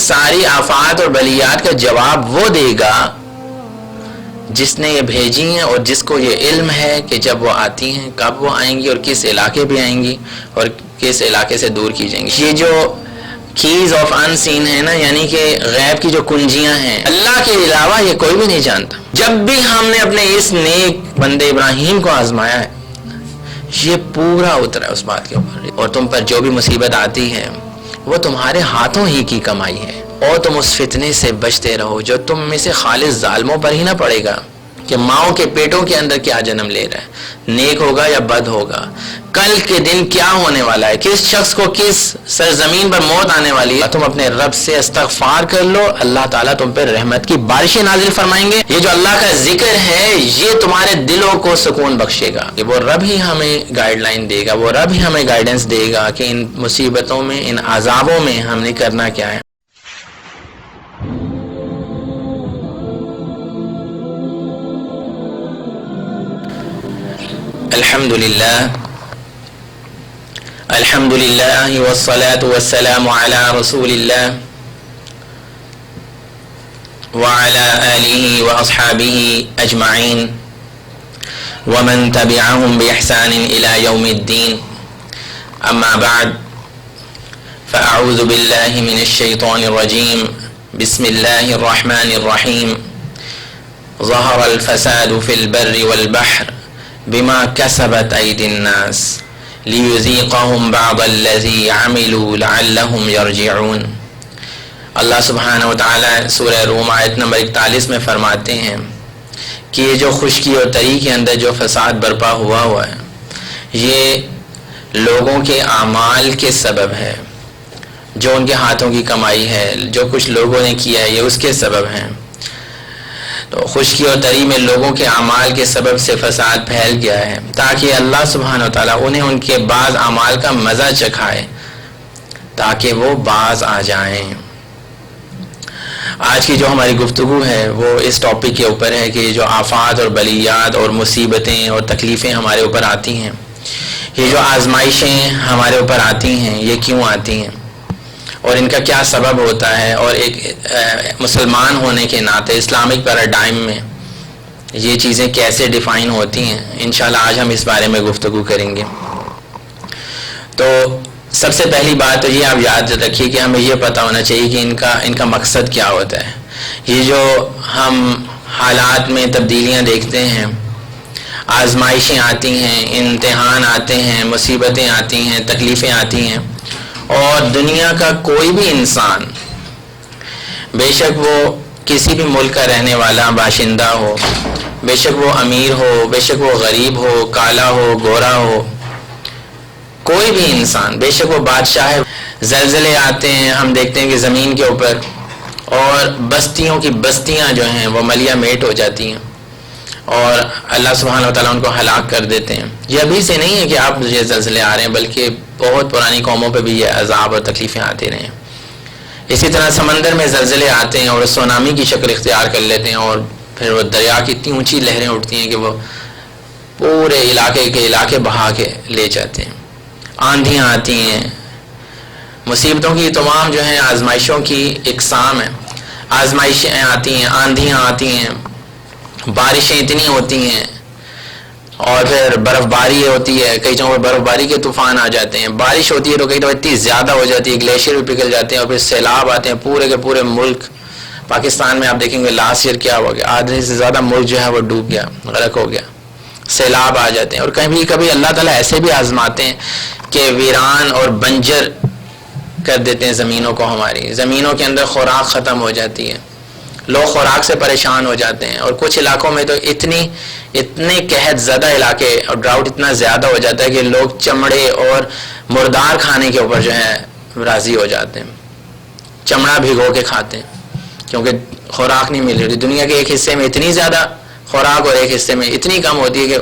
ساری آفات اور بلیات کا جواب وہ دے گا جس نے یہ بھیجی ہیں اور جس کو یہ علم ہے کہ جب وہ آتی ہیں کب وہ آئیں گی اور کس علاقے پہ آئیں گی اور کس علاقے سے دور کی جائیں گی. یہ جو کیز آف ان سین ہے نا، یعنی کہ غیب کی جو کنجیاں ہیں، اللہ کے علاوہ یہ کوئی بھی نہیں جانتا. جب بھی ہم نے اپنے اس نیک بندے ابراہیم کو آزمایا ہے، یہ پورا اترا ہے اس بات کے اوپر. اور تم پر جو بھی مصیبت آتی ہے وہ تمہارے ہاتھوں ہی کی کمائی ہے، اور تم اس فتنے سے بچتے رہو جو تم میں سے خالص ظالموں پر ہی نہ پڑے گا کہ ماؤں کے پیٹوں کے اندر کیا جنم لے رہا ہے، نیک ہوگا یا بد ہوگا، کل کے دن کیا ہونے والا ہے، کس شخص کو کس سرزمین پر موت آنے والی ہے. تم اپنے رب سے استغفار کر لو، اللہ تعالیٰ تم پر رحمت کی بارشیں نازل فرمائیں گے. یہ جو اللہ کا ذکر ہے یہ تمہارے دلوں کو سکون بخشے گا. وہ رب ہی ہمیں گائیڈ لائن دے گا، وہ رب ہی ہمیں گائیڈنس دے گا کہ ان مصیبتوں میں، ان عذابوں میں ہم نے کرنا کیا ہے. الحمد للہ والصلاة والسلام علی رسول اللہ وعلی آلہ واصحابہ اجمعین ومن تبعهم بإحسان الى یوم الدین. اما بعد فاعوذ باللہ من الشیطان الرجیم. بسم اللہ الرحمن الرحیم. ظہر الفساد فی البر والبحر بما کسبت ایدی الناس لیذیقہم بعض الذی عملوا لعلہم یرجعون. اللہ سبحانہ وتعالی سورہ روم آیت نمبر 41 میں فرماتے ہیں کہ یہ جو خشکی اور تری کے اندر جو فساد برپا ہوا ہے یہ لوگوں کے اعمال کے سبب ہے، جو ان کے ہاتھوں کی کمائی ہے، جو کچھ لوگوں نے کیا ہے یہ اس کے سبب ہیں. تو خشکی اور تری میں لوگوں کے اعمال کے سبب سے فساد پھیل گیا ہے تاکہ اللہ سبحانہ وتعالیٰ انہیں ان کے بعض اعمال کا مزہ چکھائے تاکہ وہ باز آ جائیں. آج کی جو ہماری گفتگو ہے وہ اس ٹاپک کے اوپر ہے کہ یہ جو آفات اور بلیات اور مصیبتیں اور تکلیفیں ہمارے اوپر آتی ہیں، یہ جو آزمائشیں ہمارے اوپر آتی ہیں یہ کیوں آتی ہیں اور ان کا کیا سبب ہوتا ہے، اور ایک مسلمان ہونے کے ناطے اسلامک پیراڈائم میں یہ چیزیں کیسے ڈیفائن ہوتی ہیں. انشاءاللہ آج ہم اس بارے میں گفتگو کریں گے. تو سب سے پہلی بات تو یہ آپ یاد رکھیے کہ ہمیں یہ پتہ ہونا چاہیے کہ ان کا مقصد کیا ہوتا ہے. یہ جو ہم حالات میں تبدیلیاں دیکھتے ہیں، آزمائشیں آتی ہیں، امتحان آتے ہیں، مصیبتیں آتی ہیں، تکلیفیں آتی ہیں، اور دنیا کا کوئی بھی انسان، بے شک وہ کسی بھی ملک کا رہنے والا باشندہ ہو، بے شک وہ امیر ہو، بے شک وہ غریب ہو، کالا ہو، گورا ہو، کوئی بھی انسان، بے شک وہ بادشاہ ہے. زلزلے آتے ہیں، ہم دیکھتے ہیں کہ زمین کے اوپر، اور بستیوں کی بستیاں جو ہیں وہ ملیہ میٹ ہو جاتی ہیں اور اللہ سبحانہ وتعالیٰ ان کو ہلاک کر دیتے ہیں. یہ ابھی سے نہیں ہے کہ آپ یہ زلزلے آ رہے ہیں، بلکہ بہت پرانی قوموں پہ بھی یہ عذاب اور تکلیفیں آتے رہے ہیں. اسی طرح سمندر میں زلزلے آتے ہیں اور سونامی کی شکل اختیار کر لیتے ہیں، اور پھر وہ دریا کی اتنی اونچی لہریں اٹھتی ہیں کہ وہ پورے علاقے کے علاقے بہا کے لے جاتے ہیں. آندھیاں آتی ہیں. مصیبتوں کی تمام جو ہیں آزمائشوں کی اقسام ہیں. آزمائشیں آتی ہیں، آندھیاں آتی ہیں، بارشیں اتنی ہوتی ہیں، اور پھر برف باری ہوتی ہے. کئی جگہوں پر برف باری کے طوفان آ جاتے ہیں. بارش ہوتی ہے تو کئی دفعہ اتنی زیادہ ہو جاتی ہے گلیشیئر بھی پگھل جاتے ہیں، اور پھر سیلاب آتے ہیں. پورے کے پورے ملک، پاکستان میں آپ دیکھیں گے لاسٹ ایئر کیا ہو گیا، آدھے سے زیادہ ملک جو ہے وہ ڈوب گیا، غرق ہو گیا. سیلاب آ جاتے ہیں. اور کبھی کبھی اللہ تعالیٰ ایسے بھی آزماتے ہیں کہ ویران اور بنجر کر دیتے ہیں زمینوں کو. ہماری زمینوں کے اندر خوراک ختم ہو جاتی ہے، لوگ خوراک سے پریشان ہو جاتے ہیں. اور کچھ علاقوں میں تو اتنے قحط زدہ علاقے اور ڈراؤٹ اتنا زیادہ ہو جاتا ہے کہ لوگ چمڑے اور مردار کھانے کے اوپر جو ہے راضی ہو جاتے ہیں. چمڑا بھگو کے کھاتے ہیں کیونکہ خوراک نہیں مل رہی. دنیا کے ایک حصے میں اتنی زیادہ خوراک اور ایک حصے میں اتنی کم ہوتی ہے کہ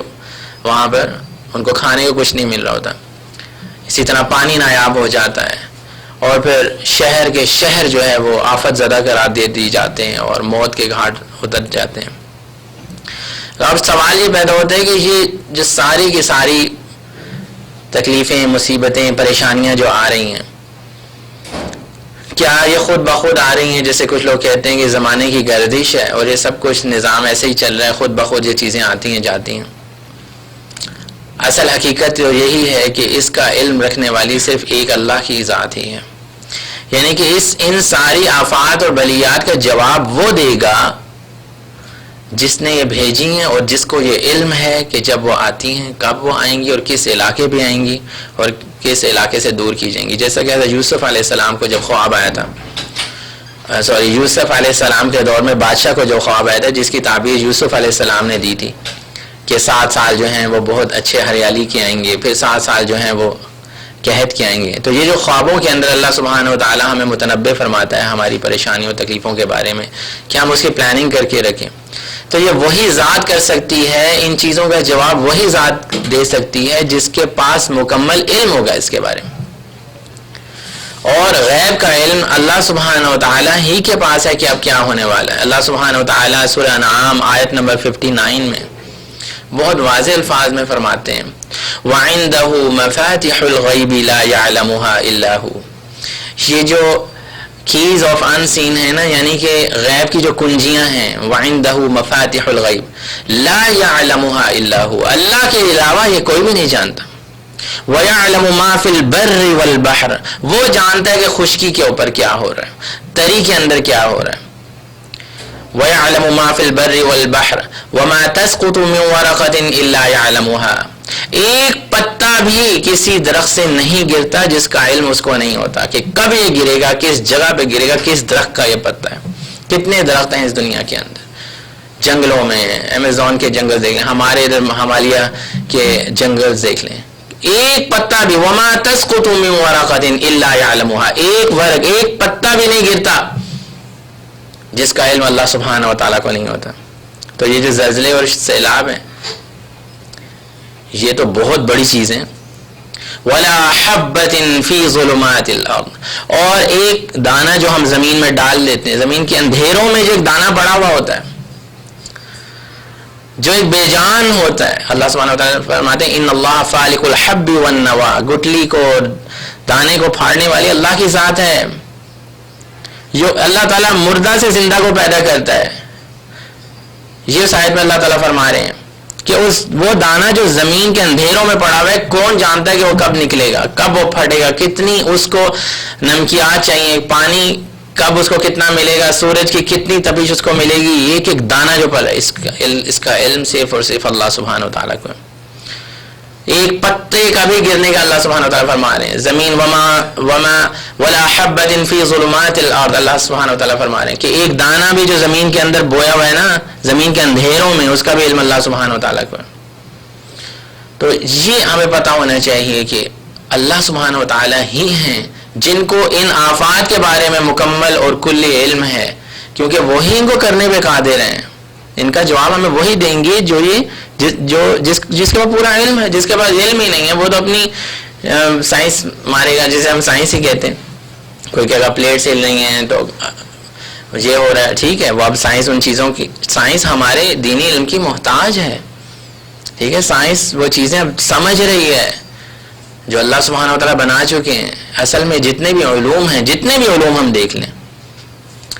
وہاں پر ان کو کھانے کو کچھ نہیں مل رہا ہوتا. اسی طرح پانی نایاب ہو جاتا ہے، اور پھر شہر کے شہر جو ہے وہ آفت زدہ قرار دے دی جاتے ہیں اور موت کے گھاٹ اتر جاتے ہیں. اب سوال یہ پیدا ہوتا ہے کہ یہ جو ساری کی ساری تکلیفیں، مصیبتیں، پریشانیاں جو آ رہی ہیں، کیا یہ خود بخود آ رہی ہیں؟ جیسے کچھ لوگ کہتے ہیں کہ زمانے کی گردش ہے اور یہ سب کچھ نظام ایسے ہی چل رہا ہے، خود بخود یہ چیزیں آتی ہیں جاتی ہیں۔ اصل حقیقت تو یہی ہے کہ اس کا علم رکھنے والی صرف ایک اللہ کی ذات ہی ہے، یعنی کہ ان ساری آفات اور بلیات کا جواب وہ دے گا جس نے یہ بھیجی ہیں اور جس کو یہ علم ہے کہ جب وہ آتی ہیں کب وہ آئیں گی اور کس علاقے پہ آئیں گی اور کس علاقے سے دور کی جائیں گی۔ جیسا کہ یوسف علیہ السلام کو جب خواب آیا تھا، یوسف علیہ السلام کے دور میں بادشاہ کو جو خواب آیا تھا، جس کی تعبیر یوسف علیہ السلام نے دی تھی کہ 7 سال جو ہیں وہ بہت اچھے ہریالی کے آئیں گے، پھر 7 سال جو ہیں وہ قحط کے آئیں گے۔ تو یہ جو خوابوں کے اندر اللہ سبحانہ و تعالی ہمیں متنبع فرماتا ہے ہماری پریشانیوں تکلیفوں کے بارے میں کہ ہم اس کی پلاننگ کر کے رکھیں، تو یہ وہی ذات کر سکتی ہے، ان چیزوں کا جواب وہی ذات دے سکتی ہے جس کے پاس مکمل علم ہوگا اس کے بارے میں۔ اور غیب کا علم اللہ سبحانہ و تعالی ہی کے پاس ہے کہ اب کیا ہونے والا ہے۔ اللہ سبحانہ و تعالی سورہ انعام آیت نمبر 59 میں بہت واضح الفاظ میں فرماتے ہیں وَعِندَهُ مَفَاتِحُ الْغَيْبِ لَا يَعْلَمُهَا إِلَّا هُوَ۔ یہ جو کیز آف ان سین ہے نا، یعنی کہ غیب کی جو کنجیاں ہیں، وَعِندَهُ مَفَاتِحُ الْغَيْبِ لَا يَعْلَمُهَا إِلَّا هُوَ، اللہ کے علاوہ یہ کوئی بھی نہیں جانتا۔ وَيَعْلَمُ مَا فِي الْبَرِّ وَالْبَحْرِ، وہ جانتا ہے کہ خشکی کے اوپر کیا ہو رہا ہے، تری کے اندر کیا ہو رہا ہے۔ وَيَعْلَمُ مَا فِي الْبَرِّ وَالْبَحْرِ وَمَا تَسْقُطُ مِنْ وَرَقَةٍ إِلَّا يَعْلَمُهَا، ایک پتا بھی کسی درخت سے نہیں گرتا جس کا علم اس کو نہیں ہوتا کہ کب یہ گرے گا، کس جگہ پہ گرے گا، کس درخت کا یہ پتا ہے۔ کتنے درخت ہیں اس دنیا کے اندر، جنگلوں میں، ایمیزون کے جنگل دیکھ لیں، ہمارے ادھر ہمالیہ کے جنگل دیکھ لیں، ایک پتا بھی وَمَا تَسْقُطُ مِنْ وَرَقَةٍ إِلَّا يَعْلَمُهَا، ایک ورق، ایک پتا بھی نہیں گرتا جس کا علم اللہ سبحانہ و تعالیٰ کو نہیں ہوتا۔ تو یہ جو زلزلے اور سیلاب ہیں یہ تو بہت بڑی چیز ہیں۔ وَلَا حَبَّةٍ فِي ظُلُمَاتِ الْأَرْضِ، اور ایک دانہ جو ہم زمین میں ڈال دیتے ہیں، زمین کے اندھیروں میں جو ایک دانہ پڑا ہوا ہوتا ہے جو ایک بے جان ہوتا ہے، اللہ سبحانہ و تعالیٰ فرماتے ہیں ان اللہ فالق الحب والنوا، گٹلی کو دانے کو پھاڑنے والی اللہ کی ذات ہے۔ جو اللہ تعالیٰ مردہ سے زندہ کو پیدا کرتا ہے، یہ اس آیت میں اللہ تعالیٰ فرما رہے ہیں کہ وہ دانہ جو زمین کے اندھیروں میں پڑا ہوا ہے، کون جانتا ہے کہ وہ کب نکلے گا، کب وہ پھٹے گا، کتنی اس کو نمکیات چاہیے، پانی کب اس کو کتنا ملے گا، سورج کی کتنی تپش اس کو ملے گی، ایک ایک دانہ جو پڑا ہے اس کا علم صرف اور صرف اللہ سبحانہ و تعالیٰ کو ہے۔ ایک پتے کا بھی گرنے کا اللہ سبحانہ و تعالیٰ فرما رہے ہیں، زمین ولا حبۃ فی ظلمات الارض، اللہ سبحانہ و تعالیٰ فرما رہے ہیں کہ ایک دانہ بھی جو زمین کے اندر بویا ہوا ہے نا، زمین کے اندھیروں میں، اس کا بھی علم اللہ سبحانہ و تعالیٰ کو ہے۔ تو یہ ہمیں پتہ ہونا چاہیے کہ اللہ سبحانہ و تعالیٰ ہی ہیں جن کو ان آفات کے بارے میں مکمل اور کلی علم ہے، کیونکہ وہی ان کو کرنے پہ قادر ہیں۔ ان کا جواب ہمیں وہی دیں گے جس کے پاس پورا علم ہے۔ جس کے پاس علم ہی نہیں ہے وہ تو اپنی سائنس مارے گا، جسے ہم سائنس ہی کہتے ہیں۔ کوئی کہے گا پلیٹس ہل رہی ہیں تو یہ ہو رہا ہے، ٹھیک ہے، وہ اب سائنس ان چیزوں کی، سائنس ہمارے دینی علم کی محتاج ہے، ٹھیک ہے، سائنس وہ چیزیں اب سمجھ رہی ہے جو اللہ سبحانہ و تعالیٰ بنا چکے ہیں۔ اصل میں جتنے بھی علوم ہم دیکھ لیں،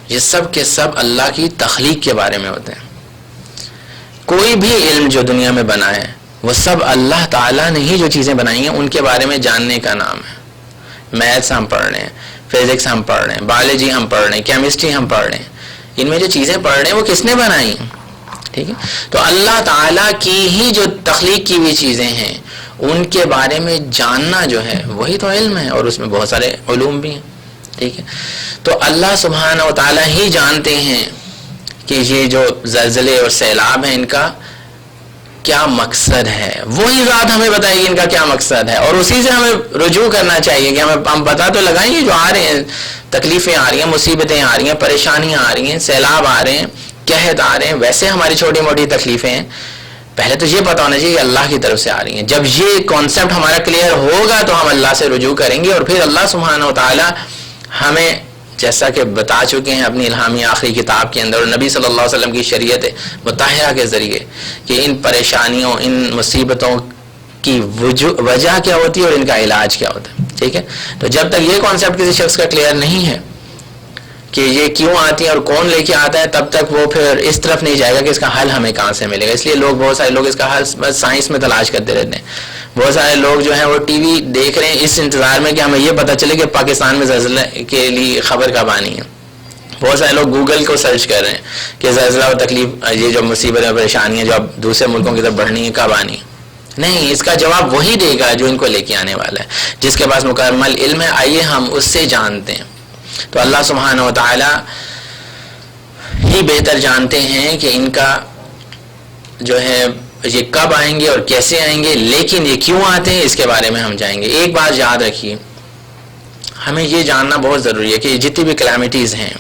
یہ سب کے سب اللہ کی تخلیق کے بارے میں ہوتے ہیں۔ کوئی بھی علم جو دنیا میں بنا ہے وہ سب اللہ تعالیٰ نے ہی جو چیزیں بنائی ہیں ان کے بارے میں جاننے کا نام ہے۔ میتھس ہم پڑھ رہے ہیں، فزکس ہم پڑھ رہے ہیں، بایولوجی ہم پڑھ رہے ہیں، کیمسٹری ہم پڑھ رہے ہیں، ان میں جو چیزیں پڑھ رہے ہیں وہ کس نے بنائی ہیں، ٹھیک ہے۔ تو اللہ تعالیٰ کی ہی جو تخلیق کی ہوئی چیزیں ہیں ان کے بارے میں جاننا جو ہے وہی تو علم ہے، اور اس میں بہت سارے علوم بھی ہیں، ٹھیک ہے۔ تو اللہ سبحانہ و تعالیٰ ہی جانتے ہیں کہ یہ جو زلزلے اور سیلاب ہیں ان کا کیا مقصد ہے، وہی ذات ہمیں بتائے گی ان کا کیا مقصد ہے، اور اسی سے ہمیں رجوع کرنا چاہیے کہ ہم پتہ تو لگائیں گے جو آ رہے ہیں، تکلیفیں آ رہی ہیں، مصیبتیں آ رہی ہیں، پریشانیاں آ رہی ہیں، سیلاب آ رہے ہیں، قحط آ رہے ہیں، ویسے ہماری چھوٹی موٹی تکلیفیں ہیں، پہلے تو یہ پتہ ہونا چاہیے کہ اللہ کی طرف سے آ رہی ہیں۔ جب یہ کانسیپٹ ہمارا کلیئر ہوگا تو ہم اللہ سے رجوع کریں گے، اور پھر اللہ سبحانہ و تعالی ہمیں جیسا کہ بتا چکے ہیں اپنی الہامی آخری کتاب کے اندر اور نبی صلی اللہ علیہ وسلم کی شریعت مطہرہ کے ذریعے کہ ان پریشانیوں، ان مصیبتوں کی وجہ کیا ہوتی ہے اور ان کا علاج کیا ہوتا ہے، ٹھیک ہے۔ تو جب تک یہ کانسیپٹ کسی شخص کا کلیئر نہیں ہے کہ یہ کیوں آتی ہیں اور کون لے کے آتا ہے، تب تک وہ پھر اس طرف نہیں جائے گا کہ اس کا حل ہمیں کہاں سے ملے گا. اس لیے بہت سارے لوگ اس کا حل بس سائنس میں تلاش کرتے رہتے ہیں. بہت سارے لوگ جو ہیں وہ ٹی وی دیکھ رہے ہیں اس انتظار میں کہ ہمیں یہ پتہ چلے کہ پاکستان میں زلزلہ کے لیے خبر کب آنی ہے. بہت سارے لوگ گوگل کو سرچ کر رہے ہیں کہ زلزلہ اور تکلیف، یہ جو مصیبتیں اور پریشانیاں جو اب دوسرے ملکوں کی طرف بڑھنی ہیں کب آنی ہے. نہیں، اس کا جواب وہی دے گا جو ان کو لے کے آنے والا ہے، جس کے پاس مکمل علم ہے. آئیے ہم اس سے جانتے ہیں. تو اللہ سبحانہ و تعالی ہی بہتر جانتے ہیں کہ ان کا جو ہے یہ کب آئیں گے اور کیسے آئیں گے، لیکن یہ کیوں آتے ہیں اس کے بارے میں ہم جائیں گے. ایک بات یاد رکھیے، ہمیں یہ جاننا بہت ضروری ہے کہ جتنی بھی کلیمٹیز ہیں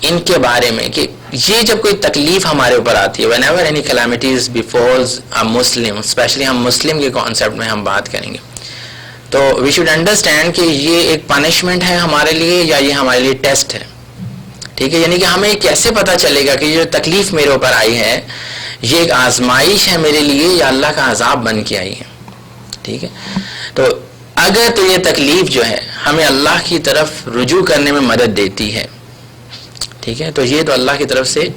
ان کے بارے میں، کہ یہ جب کوئی تکلیف ہمارے اوپر آتی ہے، whenever any calamities befalls a Muslim، especially ہم مسلم کے کانسیپٹ میں ہم بات کریں گے، تو we should understand کہ یہ ایک پنشمنٹ ہے ہمارے لیے یا یہ ہمارے لیے ٹیسٹ ہے. ٹھیک ہے، یعنی کہ ہمیں کیسے پتہ چلے گا کہ یہ جو تکلیف میرے اوپر آئی ہے یہ ایک آزمائش ہے میرے لیے یا اللہ کا عذاب بن کے آئی ہے. ٹھیک ہے، تو اگر تو یہ تکلیف جو ہے ہمیں اللہ کی طرف رجوع کرنے میں مدد دیتی ہے، ٹھیک ہے، تو یہ تو اللہ کی طرف سے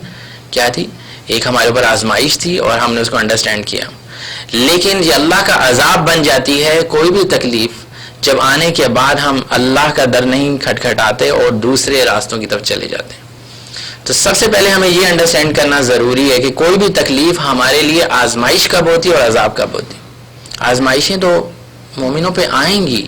کیا تھی، ایک ہمارے اوپر آزمائش تھی اور ہم نے اس کو انڈرسٹینڈ کیا. لیکن یہ اللہ کا عذاب بن جاتی ہے کوئی بھی تکلیف جب آنے کے بعد ہم اللہ کا در نہیں کھٹکھٹاتے اور دوسرے راستوں کی طرف چلے جاتے ہیں. تو سب سے پہلے ہمیں یہ انڈرسٹینڈ کرنا ضروری ہے کہ کوئی بھی تکلیف ہمارے لیے آزمائش کب ہوتی ہے اور عذاب کب ہوتی ہے. آزمائشیں تو مومنوں پہ آئیں گی.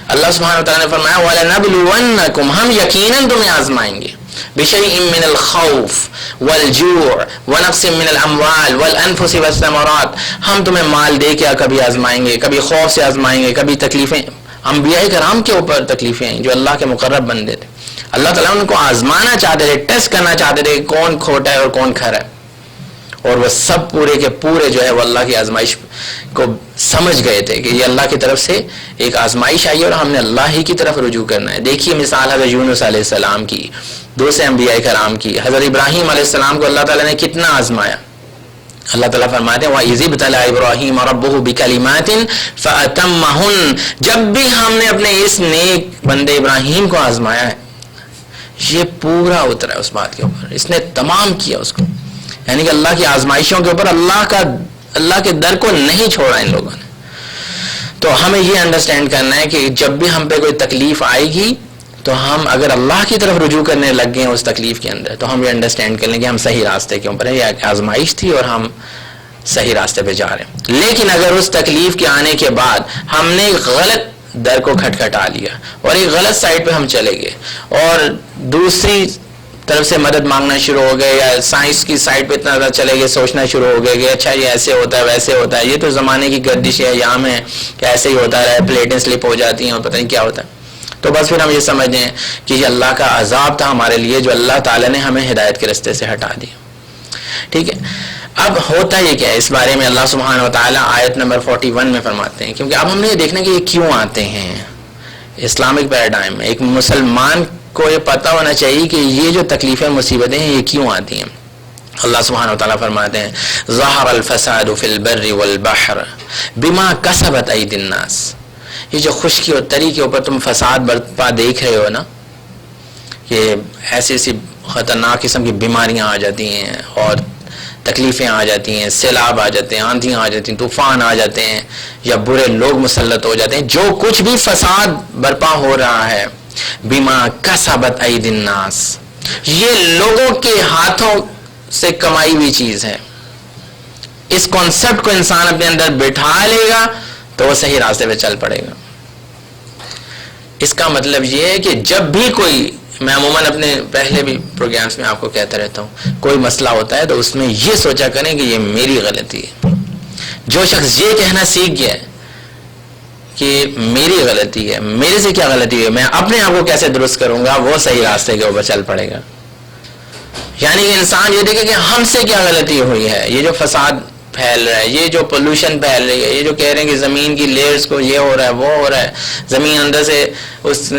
اللہ سبحانہ وتعالیٰ نے فرمایا وَلَنَبْلُوَنَّكُمْ، ہم یقیناً تمہیں آزمائیں گے، بِشَيْءٍ مِّنَ الْخَوْفِ وَالْجُوعِ وَنَقْصٍ مِّنَ الْأَمْوَالِ وَالْأَنفُسِ وَالثَّمَرَاتِ. ہم تمہیں مال دے کے کبھی آزمائیں گے، کبھی خوف سے آزمائیں گے، کبھی تکلیفیں. انبیاء کرام کے اوپر تکلیفیں ہیں جو اللہ کے مقرب بندے تھے. اللہ تعالیٰ ان کو آزمانا چاہتے تھے، ٹیسٹ کرنا چاہتے تھے کہ کون کھوٹا ہے اور کون کھرا ہے، اور وہ سب پورے کے پورے جو ہے وہ اللہ کی آزمائش کو سمجھ گئے تھے کہ یہ اللہ کی طرف سے ایک آزمائش آئی ہے اور ہم نے اللہ ہی کی طرف رجوع کرنا ہے. دیکھیے مثال حضرت یونس علیہ السلام کی، دوسرے انبیاء کرام کی. حضرت ابراہیم علیہ السلام کو اللہ تعالیٰ نے کتنا آزمایا. اللہ تعالیٰ فرماتے ہیں وَإِذِ ابْتَلَىٰ إِبْرَاهِيمَ رَبُّهُ بِكَلِمَاتٍ فَأَتَمَّهُنَّ. جب بھی ہم نے اپنے اس نیک بندے ابراہیم کو آزمایا ہے، یہ پورا اترا ہے اس بات کے اوپر، اس نے تمام کیا اس کو. یعنی کہ اللہ کی آزمائشوں کے اوپر اللہ کے در کو نہیں چھوڑا ان لوگوں نے. تو ہمیں یہ انڈرسٹینڈ کرنا ہے کہ جب بھی ہم پہ کوئی تکلیف آئے گی تو ہم اگر اللہ کی طرف رجوع کرنے لگ گئے ہیں اس تکلیف کے اندر، تو ہم یہ انڈرسٹینڈ کر لیں کہ ہم صحیح راستے کے اوپر ہیں، یہ آزمائش تھی اور ہم صحیح راستے پہ جا رہے ہیں. لیکن اگر اس تکلیف کے آنے کے بعد ہم نے غلط در کو کھٹکھٹا لیا اور ایک غلط سائڈ پہ ہم چلے گئے اور دوسری طرف سے مدد مانگنا شروع ہو گئے یا سائنس کی سائڈ پہ اتنا زیادہ چلے گئے، سوچنا شروع ہو گئے کہ اچھا یہ ایسے ہوتا ہے ویسے ہوتا ہے، یہ تو زمانے کی گردش ہے، یام ہے کہ ایسے ہی ہوتا ہے، پلیٹیں سلپ ہو جاتی ہیں اور پتہ نہیں کیا ہوتا ہے. تو بس پھر ہم یہ سمجھیں کہ یہ اللہ کا عذاب تھا ہمارے لیے جو اللہ تعالیٰ نے ہمیں ہدایت کے رستے سے ہٹا دیا. ٹھیک ہے، اب ہوتا یہ کیا ہے اس بارے میں اللہ سبحانہ و تعالیٰ آیت نمبر 41 میں فرماتے ہیں، کیونکہ اب ہم نے یہ دیکھنا کہ یہ کیوں آتے ہیں. اسلامک پیراڈائم میں ایک مسلمان کو یہ پتہ ہونا چاہیے کہ یہ جو تکلیفیں مصیبتیں ہیں یہ کیوں آتی ہیں. اللہ سبحانہ و تعالیٰ فرماتے ہیں ظہر الفساد فی البر والبحر بما کسبت ایدی الناس. یہ جو خشکی اور تری کے اوپر تم فساد برپا دیکھ رہے ہو نا، یہ ایسی ایسی خطرناک قسم کی بیماریاں آ جاتی ہیں اور تکلیفیں آ جاتی ہیں، سیلاب آ جاتے ہیں، آندھیاں آ جاتی ہیں، طوفان آ جاتے ہیں، یا برے لوگ مسلط ہو جاتے ہیں. جو کچھ بھی فساد برپا ہو رہا ہے بما کسبت ایدی الناس، یہ لوگوں کے ہاتھوں سے کمائی ہوئی چیز ہے. اس کانسیپٹ کو انسان اپنے اندر بٹھا لے گا تو وہ صحیح راستے پہ چل پڑے گا. اس کا مطلب یہ ہے کہ جب بھی کوئی، میں عموماً اپنے پہلے بھی پروگرامز میں آپ کو کہتا رہتا ہوں، کوئی مسئلہ ہوتا ہے تو اس میں یہ سوچا کریں کہ یہ میری غلطی ہے. جو شخص یہ کہنا سیکھ گیا ہے کہ میری غلطی ہے، میرے سے کیا غلطی ہے، میں اپنے آپ کو کیسے درست کروں گا، وہ صحیح راستے کے اوپر چل پڑے گا. یعنی کہ انسان یہ دیکھے کہ ہم سے کیا غلطی ہوئی ہے. یہ جو فساد پھیل رہا ہے، یہ جو پولوشن پھیل رہی ہے، یہ جو کہہ رہے ہیں کہ زمین کی لیئرز کو یہ ہو رہا ہے وہ ہو رہا ہے، زمین اندر سے اس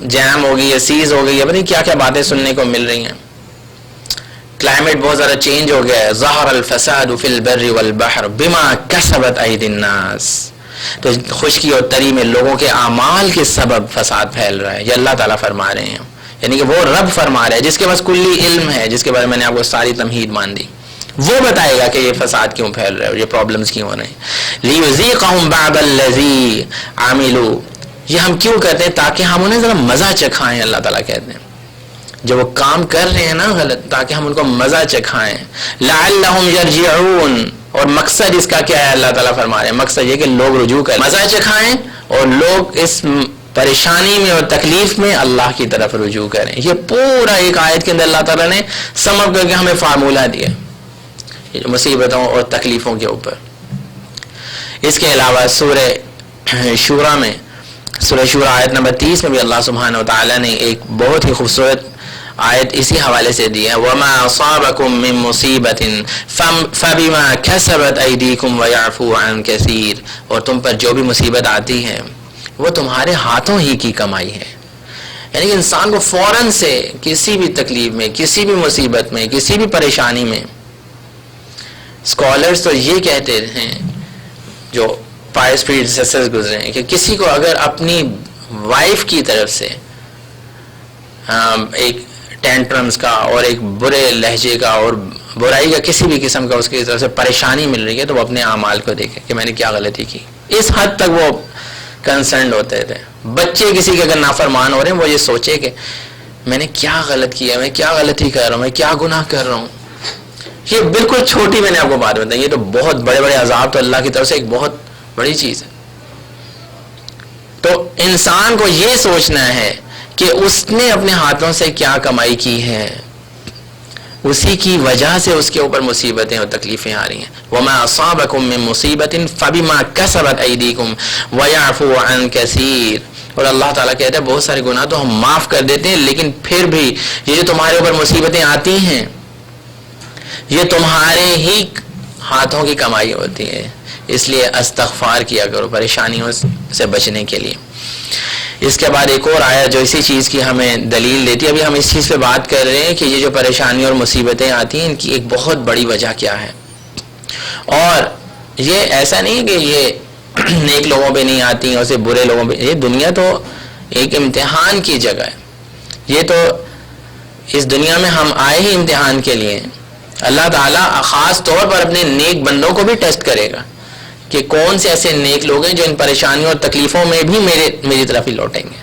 جیم ہو گئی ہے، سیز ہو گئی ہے، پتہ نہیں کیا کیا باتیں سننے کو مل رہی ہیں. کلائمیٹ بہت زیادہ چینج ہو گیا ہے. ظہر الفساد فی البر والبحر بما کسبت ایدی الناس. تو خشکی اور تری میں لوگوں کے اعمال کے سبب فساد پھیل رہا ہے، یہ اللہ تعالیٰ فرما رہے ہیں. یعنی کہ وہ رب فرما رہا ہے جس کے پاس کلی علم ہے، جس کے بارے میں نے آپ کو ساری تمہید مان دی، وہ بتائے گا کہ یہ فساد کیوں پھیل رہا ہے، یہ پرابلمز کیوں ہو رہے ہیں. لِيُذِيقَهُمْ بَعْضَ الَّذِي عَمِلُوا، یہ ہم کیوں کہتے ہیں؟ تاکہ ہم انہیں ذرا مزہ چکھائیں. اللہ تعالیٰ کہتے ہیں جو وہ کام کر رہے ہیں نا غلط، تاکہ ہم ان کو مزہ چکھائیں. لَعَلَّهُمْ يَرْجِعُونَ، اور مقصد اس کا کیا ہے؟ اللہ تعالیٰ فرما رہے ہیں مقصد یہ کہ لوگ رجوع کریں، مزہ چکھائیں اور لوگ اس پریشانی میں اور تکلیف میں اللہ کی طرف رجوع کریں. یہ پورا ایک آیت کے اندر اللہ تعالیٰ نے سم اپ کر کے ہمیں فارمولہ دیا مصیبتوں اور تکلیفوں کے اوپر. اس کے علاوہ سورہ شورا میں، سورہ شورا آیت نمبر 30 میں بھی اللہ سبحانہ وتعالی نے ایک بہت ہی خوبصورت آیت اسی حوالے سے دی ہے. وَمَا أَصَابَكُم مِّن مُّصِيبَةٍ فَبِمَا كَسَبَتْ أَيْدِيكُمْ وَيَعْفُو عَن كَثِيرٍ، اور تم پر جو بھی مصیبت آتی ہے وہ تمہارے ہاتھوں ہی کی کمائی ہے. یعنی کہ انسان کو فوراً سے کسی بھی تکلیف میں، کسی بھی مصیبت میں، کسی بھی پریشانی میں، اسکالرز تو یہ کہتے ہیں جو پائس پریڈیسیسرز گزرے ہیں کہ کسی کو اگر اپنی وائف کی طرف سے ایک ٹینٹرمز کا اور ایک برے لہجے کا اور برائی کا کسی بھی قسم کا اس کی طرف سے پریشانی مل رہی ہے تو وہ اپنے اعمال کو دیکھے کہ میں نے کیا غلطی کی. اس حد تک وہ کنسرنڈ ہوتے تھے. بچے کسی کے اگر نافرمان ہو رہے ہیں وہ یہ سوچے کہ میں نے کیا غلط کیا، میں کیا غلطی کر رہا ہوں، میں کیا گناہ کر رہا ہوں. یہ بالکل چھوٹی میں نے آپ کو بات بتائی، یہ تو بہت بڑے بڑے عذاب تو اللہ کی طرف سے ایک بہت بڑی چیز ہے. تو انسان کو یہ سوچنا ہے کہ اس نے اپنے ہاتھوں سے کیا کمائی کی ہے، اسی کی وجہ سے اس کے اوپر مصیبتیں اور تکلیفیں آ رہی ہیں. وَمَا أَصَابَكُم مِّن مُّصِيبَةٍ فَبِمَا كَسَبَتْ أَيْدِيكُمْ وَيَعْفُو عَن كَثِيرٍ. اور اللہ تعالیٰ کہتا ہے بہت سارے گناہ تو ہم معاف کر دیتے ہیں، لیکن پھر بھی یہ جو تمہارے اوپر مصیبتیں آتی ہیں یہ تمہارے ہی ہاتھوں کی کمائی ہوتی ہے. اس لیے استغفار کیا کرو پریشانیوں سے بچنے کے لیے. اس کے بعد ایک اور آیت جو اسی چیز کی ہمیں دلیل دیتی ہے. ابھی ہم اس چیز پہ بات کر رہے ہیں کہ یہ جو پریشانی اور مصیبتیں آتی ہیں ان کی ایک بہت بڑی وجہ کیا ہے. اور یہ ایسا نہیں ہے کہ یہ نیک لوگوں پہ نہیں آتی ہیں اور صرف برے لوگوں پہ. یہ دنیا تو ایک امتحان کی جگہ ہے. یہ تو اس دنیا میں ہم آئے ہی امتحان کے لیے. اللہ تعالیٰ خاص طور پر اپنے نیک بندوں کو بھی ٹیسٹ کرے گا کہ کون سے ایسے نیک لوگ ہیں جو ان پریشانیوں اور تکلیفوں میں بھی میری طرف ہی لوٹیں گے.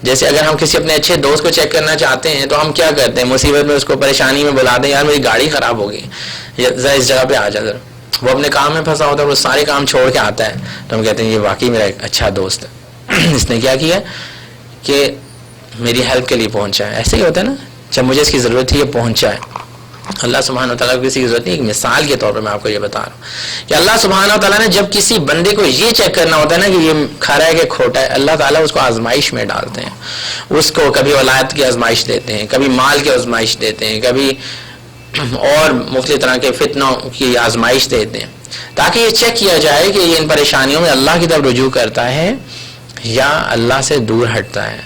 جیسے اگر ہم کسی اپنے اچھے دوست کو چیک کرنا چاہتے ہیں تو ہم کیا کرتے ہیں؟ مصیبت میں اس کو پریشانی میں بلا دیں، یار میری گاڑی خراب ہو گئی، ذرا اس جگہ پہ آ جا. ذرا وہ اپنے کام میں پھنسا ہوتا ہے، وہ سارے کام چھوڑ کے آتا ہے تو ہم کہتے ہیں یہ واقعی میرا ایک اچھا دوست ہے، اس نے کیا کیا کہ میری ہیلپ کے لیے پہنچا ہے. ایسے ہی ہوتا ہے نا، جب مجھے اس کی ضرورت تھی یہ پہنچا ہے. اللہ سبحانہ وتعالیٰ کو کسی کی ضرورت نہیں. ایک مثال کے طور پر میں آپ کو یہ بتا رہا ہوں کہ اللہ سبحانہ وتعالیٰ نے جب کسی بندے کو یہ چیک کرنا ہوتا ہے نا کہ یہ کھرا ہے کہ کھوٹا ہے، اللہ تعالیٰ اس کو آزمائش میں ڈالتے ہیں. اس کو کبھی اولاد کی آزمائش دیتے ہیں، کبھی مال کی آزمائش دیتے ہیں، کبھی اور مختلف طرح کے فتنوں کی آزمائش دیتے ہیں تاکہ یہ چیک کیا جائے کہ یہ ان پریشانیوں میں اللہ کی طرف رجوع کرتا ہے یا اللہ سے دور ہٹتا ہے.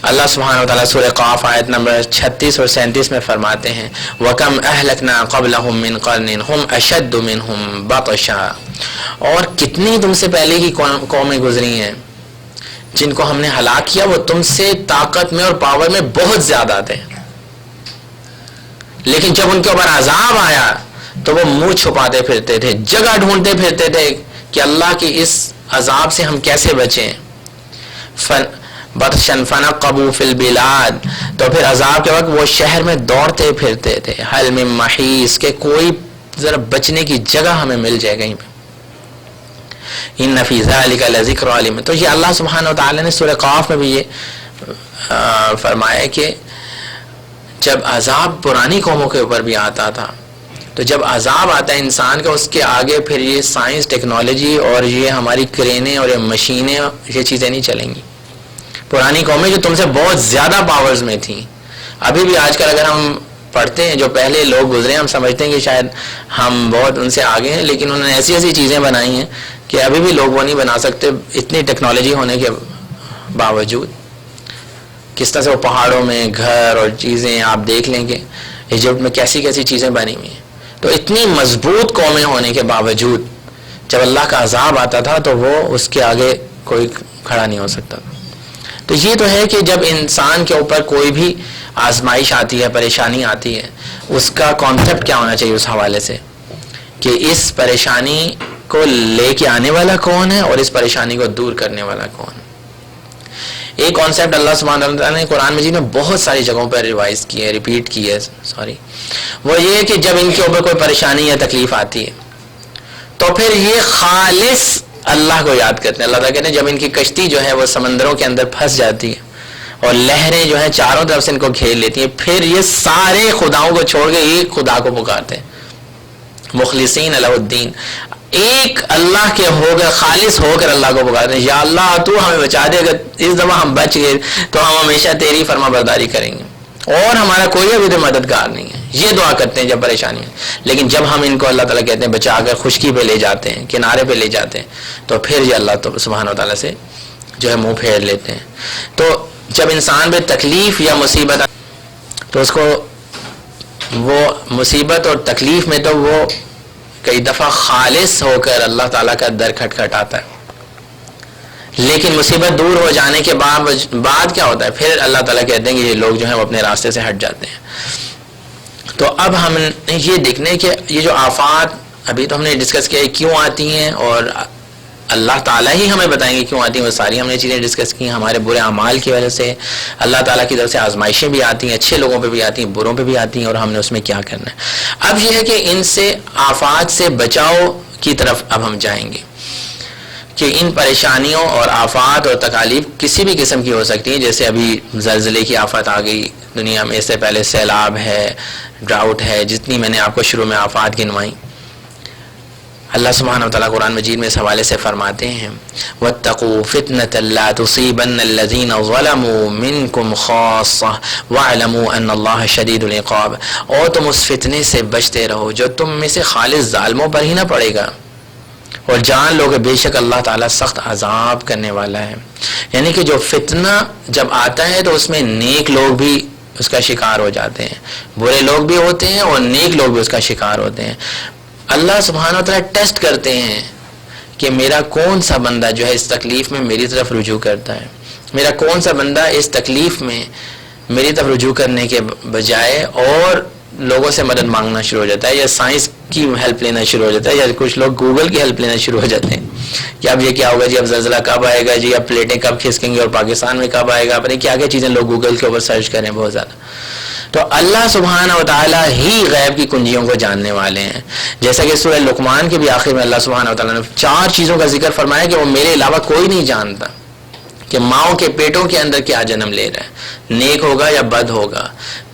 اللہ سبحانہ وتعالیٰ سورہ قاف آیت نمبر 36 اور 37 میں فرماتے ہیں وَكَمْ أَهْلَكْنَا قَبْلَهُمْ مِنْ قَرْنٍ هُمْ أَشَدُّ مِنْهُمْ بَطْشًا. اور کتنی تم سے پہلے کی قومیں گزری ہیں جن کو ہم نے ہلاک کیا وہ تم سے طاقت میں اور پاور میں بہت زیادہ تھے، لیکن جب ان کے اوپر عذاب آیا تو وہ منہ چھپاتے پھرتے تھے، جگہ ڈھونڈتے پھرتے تھے کہ اللہ کی اس عذاب سے ہم کیسے بچیں. بطشن فنقبوا فی البلاد، تو پھر عذاب کے وقت وہ شہر میں دوڑتے پھرتے تھے حل من محیص، کہ کوئی ذرا بچنے کی جگہ ہمیں مل جائے کہیں پہ. ان فی ذلک لذکر لمن، تو یہ اللہ سبحانہ وتعالی نے سورہ قاف میں بھی یہ فرمایا کہ جب عذاب پرانی قوموں کے اوپر بھی آتا تھا تو جب عذاب آتا ہے انسان کا اس کے آگے پھر یہ سائنس ٹیکنالوجی اور یہ ہماری کرینیں اور یہ مشینیں یہ چیزیں نہیں چلیں گی. پرانی قومیں جو تم سے بہت زیادہ پاورز میں تھیں، ابھی بھی آج کل اگر ہم پڑھتے ہیں جو پہلے لوگ گزرے ہم سمجھتے ہیں کہ شاید ہم بہت ان سے آگے ہیں، لیکن انہوں نے ایسی ایسی چیزیں بنائی ہیں کہ ابھی بھی لوگ وہ نہیں بنا سکتے اتنی ٹیکنالوجی ہونے کے باوجود. کس طرح سے وہ پہاڑوں میں گھر اور چیزیں آپ دیکھ لیں کہ ایجپٹ میں کیسی کیسی چیزیں بنی ہوئی ہیں. تو اتنی مضبوط قومیں ہونے کے باوجود جب اللہ کا عذاب آتا تھا تو وہ اس کے آگے کوئی کھڑا نہیں ہو سکتا تھا. تو یہ تو ہے کہ جب انسان کے اوپر کوئی بھی آزمائش آتی ہے، پریشانی آتی ہے، اس کا کانسیپٹ کیا ہونا چاہیے اس حوالے سے کہ اس پریشانی کو لے کے آنے والا کون ہے اور اس پریشانی کو دور کرنے والا کون ہے۔ ایک کانسیپٹ اللہ سبحانہ و تعالیٰ نے قرآن مجید میں بہت ساری جگہوں پر ریوائز کی ہے، ریپیٹ کی ہے، وہ یہ ہے کہ جب ان کے اوپر کوئی پریشانی یا تکلیف آتی ہے تو پھر یہ خالص اللہ کو یاد کرتے ہیں۔ اللہ تعالیٰ کہتے ہیں جب ان کی کشتی جو ہے وہ سمندروں کے اندر پھنس جاتی ہے اور لہریں جو ہیں چاروں طرف سے ان کو گھیر لیتی ہیں، پھر یہ سارے خداؤں کو چھوڑ کے ایک خدا کو پکارتے ہیں، مخلصین لہ الدین، ایک اللہ کے ہو کر، خالص ہو کر اللہ کو پکارتے ہیں، یا اللہ تو ہمیں بچا دے، اگر اس دفعہ ہم بچ گئے تو ہم ہمیشہ تیری فرما برداری کریں گے اور ہمارا کوئی ابھی تو مددگار نہیں ہے۔ یہ دعا کرتے ہیں جب پریشانی میں، لیکن جب ہم ان کو اللہ تعالیٰ کہتے ہیں بچا کر خشکی پہ لے جاتے ہیں، کنارے پہ لے جاتے ہیں، تو پھر یہ اللہ سبحانہ و تعالیٰ سے جو ہے منہ پھیر لیتے ہیں۔ تو جب انسان پہ تکلیف یا مصیبت تو اس کو وہ مصیبت اور تکلیف میں تو وہ کئی دفعہ خالص ہو کر اللہ تعالیٰ کا در کھٹکھٹاتا ہے، لیکن مصیبت دور ہو جانے کے بعد کیا ہوتا ہے، پھر اللہ تعالیٰ کہتے ہیں کہ یہ لوگ جو ہیں وہ اپنے راستے سے ہٹ جاتے ہیں۔ تو اب ہم یہ دیکھنے کہ یہ جو آفات ابھی تو ہم نے ڈسکس کیا کیوں آتی ہیں اور اللہ تعالیٰ ہی ہمیں بتائیں گے کیوں آتی ہیں، وہ ساری ہم نے چیزیں ڈسکس کی، ہمارے برے اعمال کی وجہ سے اللہ تعالیٰ کی طرف سے آزمائشیں بھی آتی ہیں، اچھے لوگوں پہ بھی آتی ہیں، بروں پہ بھی آتی ہیں، اور ہم نے اس میں کیا کرنا ہے۔ اب یہ ہے کہ ان سے آفات سے بچاؤ کی طرف اب ہم جائیں گے کہ ان پریشانیوں اور آفات اور تکالیف کسی بھی قسم کی ہو سکتی ہیں، جیسے ابھی زلزلے کی آفت آ گئی دنیا میں، اس سے پہلے سیلاب ہے، ڈراؤٹ ہے، جتنی میں نے آپ کو شروع میں آفات گنوائی۔ اللہ سبحانہ وتعالیٰ قرآن مجید میں اس حوالے سے فرماتے ہیں وَاتَّقُوا فِتْنَةً لَا تُصِيبَنَّ الَّذِينَ ظَلَمُوا مِنْكُمْ خَاصَّةً وَاعْلَمُوا أَنَّ اللَّهَ شَدِيدُ الْعِقَابِ، اور تم اس فتنے سے بچتے رہو جو تم میں سے خالص ظالموں پر ہی نہ پڑے گا، اور جان لو کہ بے شک اللہ تعالیٰ سخت عذاب کرنے والا ہے۔ یعنی کہ جو فتنہ جب آتا ہے تو اس میں نیک لوگ بھی اس کا شکار ہو جاتے ہیں، برے لوگ بھی ہوتے ہیں اور نیک لوگ بھی اس کا شکار ہوتے ہیں۔ اللہ سبحانہ وتعالیٰ ٹیسٹ کرتے ہیں کہ میرا کون سا بندہ جو ہے اس تکلیف میں میری طرف رجوع کرتا ہے، میرا کون سا بندہ اس تکلیف میں میری طرف رجوع کرنے کے بجائے اور لوگوں سے مدد مانگنا شروع ہو جاتا ہے، یا سائنس کی ہیلپ لینا شروع ہو جاتا ہے، یا کچھ لوگ گوگل کی ہیلپ لینا شروع ہو جاتے ہیں کہ اب یہ کیا ہوگا جی، اب زلزلہ کب آئے گا جی، اب پلیٹیں کب کھسکیں گی اور پاکستان میں کب آئے گا، اپنے کیا کیا چیزیں لوگ گوگل کے اوپر سرچ کریں بہت زیادہ۔ تو اللہ سبحانہ و تعالیٰ ہی غیب کی کنجیوں کو جاننے والے ہیں، جیسا کہ سورہ لقمان کے بھی آخر میں اللہ سبحانہ و تعالیٰ نے 4 چیزوں کا ذکر فرمایا کہ وہ میرے علاوہ کوئی نہیں جانتا کہ ماؤں کے پیٹوں کے اندر کیا جنم لے رہا ہے، نیک ہوگا یا بد ہوگا،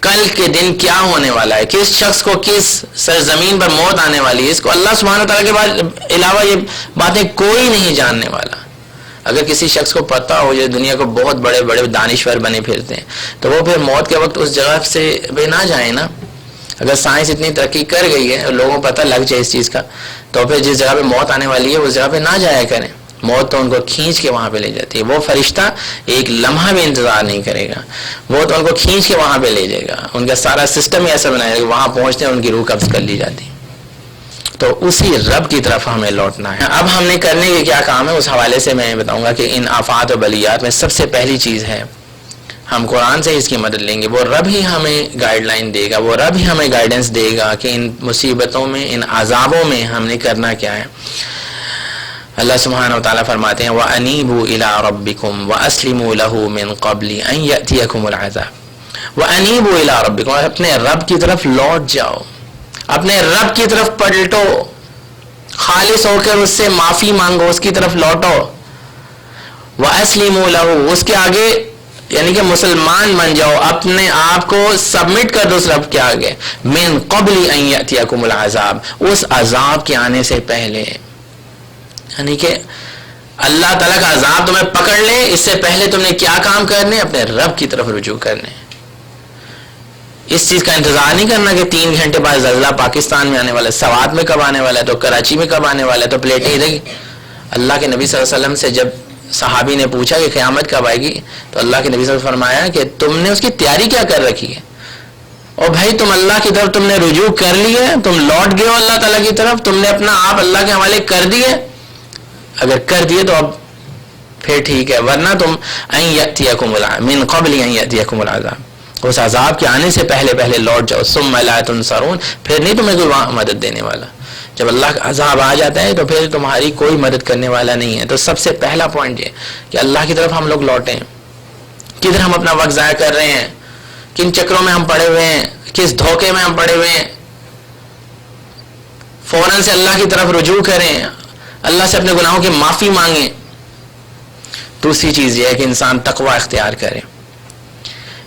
کل کے دن کیا ہونے والا ہے، کس شخص کو کس سرزمین پر موت آنے والی ہے، اس کو اللہ سبحانہ و تعالیٰ کے علاوہ یہ باتیں کوئی نہیں جاننے والا۔ اگر کسی شخص کو پتہ ہو، یہ دنیا کو بہت بڑے بڑے دانشور بنے پھرتے ہیں، تو وہ پھر موت کے وقت اس جگہ سے بھی نہ جائیں نا۔ اگر سائنس اتنی ترقی کر گئی ہے اور لوگوں کو پتہ لگ جائے اس چیز کا، تو پھر جس جگہ پہ موت آنے والی ہے اس جگہ پہ نہ جایا کریں، موت تو ان کو کھینچ کے وہاں پہ لے جاتی ہے، وہ فرشتہ ایک لمحہ بھی انتظار نہیں کرے گا، وہ تو ان کو کھینچ کے وہاں پہ لے جائے گا، ان کا سارا سسٹم ہی ایسا بنایا کہ وہاں پہنچتے ہیں ان کی روح قبض کر لی جاتی ہے۔ تو اسی رب کی طرف ہمیں لوٹنا ہے۔ اب ہم نے کرنے کے کیا کام ہے اس حوالے سے میں بتاؤں گا کہ ان آفات و بلیات میں سب سے پہلی چیز ہے ہم قرآن سے اس کی مدد لیں گے، وہ رب ہی ہمیں گائیڈ لائن دے گا، وہ رب ہی ہمیں گائیڈنس دے گا کہ ان مصیبتوں میں، ان عذابوں میں ہم نے کرنا کیا ہے۔ اللہ سبحانہ وتعالیٰ فرماتے ہیں وَأَنِيبُوا إِلَىٰ رَبِّكُمْ وَأَسْلِمُوا لَهُ مِن قَبْلِ أَن يَأْتِيَكُمُ الْعَذَابُ۔ وَأَنِيبُوا إِلَىٰ رَبِّكُمْ، اپنے رب کی طرف لوٹ جاؤ، اپنے رب کی طرف پلٹو، خالص ہو کر اس سے معافی مانگو، اس کی طرف لوٹو۔ وَأَسْلِمُوا لَهُ، اس کے آگے یعنی کہ مسلمان بن جاؤ، اپنے آپ کو سبمٹ کر دو اس رب کے آگے، من قبل ان یاتیکم العذاب، اس عذاب کے آنے سے پہلے، یعنی کہ اللہ تعالیٰ کا عذاب تمہیں پکڑ لے اس سے پہلے تم نے کیا کام کرنے، اپنے رب کی طرف رجوع کرنے۔ اس چیز کا انتظار نہیں کرنا کہ 3 گھنٹے بعد زلزلہ پاکستان میں آنے والا ہے، سوات میں کب آنے والا ہے، تو کراچی میں کب آنے والا ہے، تو پلیٹیں ادھر۔ اللہ کے نبی صلی اللہ علیہ وسلم سے جب صحابی نے پوچھا کہ قیامت کب آئے گی، تو اللہ کے نبی صلی اللہ علیہ وسلم نے فرمایا کہ تم نے اس کی تیاری کیا کر رکھی ہے، اور بھائی تم اللہ کی طرف تم نے رجوع کر لی ہے، تم لوٹ گئے ہو اللہ تعالیٰ کی طرف، تم نے اپنا آپ اللہ کے حوالے کر دیے، اگر کر دیے تو اب پھر ٹھیک ہے، ورنہ تم ان یاتیکم من قبل ان یاتیکم العذاب، اس عذاب کے آنے سے پہلے پہلے لوٹ جاؤ، ثم لا تنصرون، پھر نہیں تمہیں کوئی مدد دینے والا. جب اللہ کا عذاب آ جاتا ہے تو پھر تمہاری کوئی مدد کرنے والا نہیں ہے. تو سب سے پہلا پوائنٹ یہ کہ اللہ کی طرف ہم لوگ لوٹیں. کدھر ہم اپنا وقت ضائع کر رہے ہیں، کن چکروں میں ہم پڑے ہوئے ہیں، کس دھوکے میں ہم پڑے ہوئے ہیں. فوراً سے اللہ کی طرف رجوع کریں، اللہ سے اپنے گناہوں کی معافی مانگیں. دوسری چیز یہ ہے کہ انسان تقوی اختیار کرے.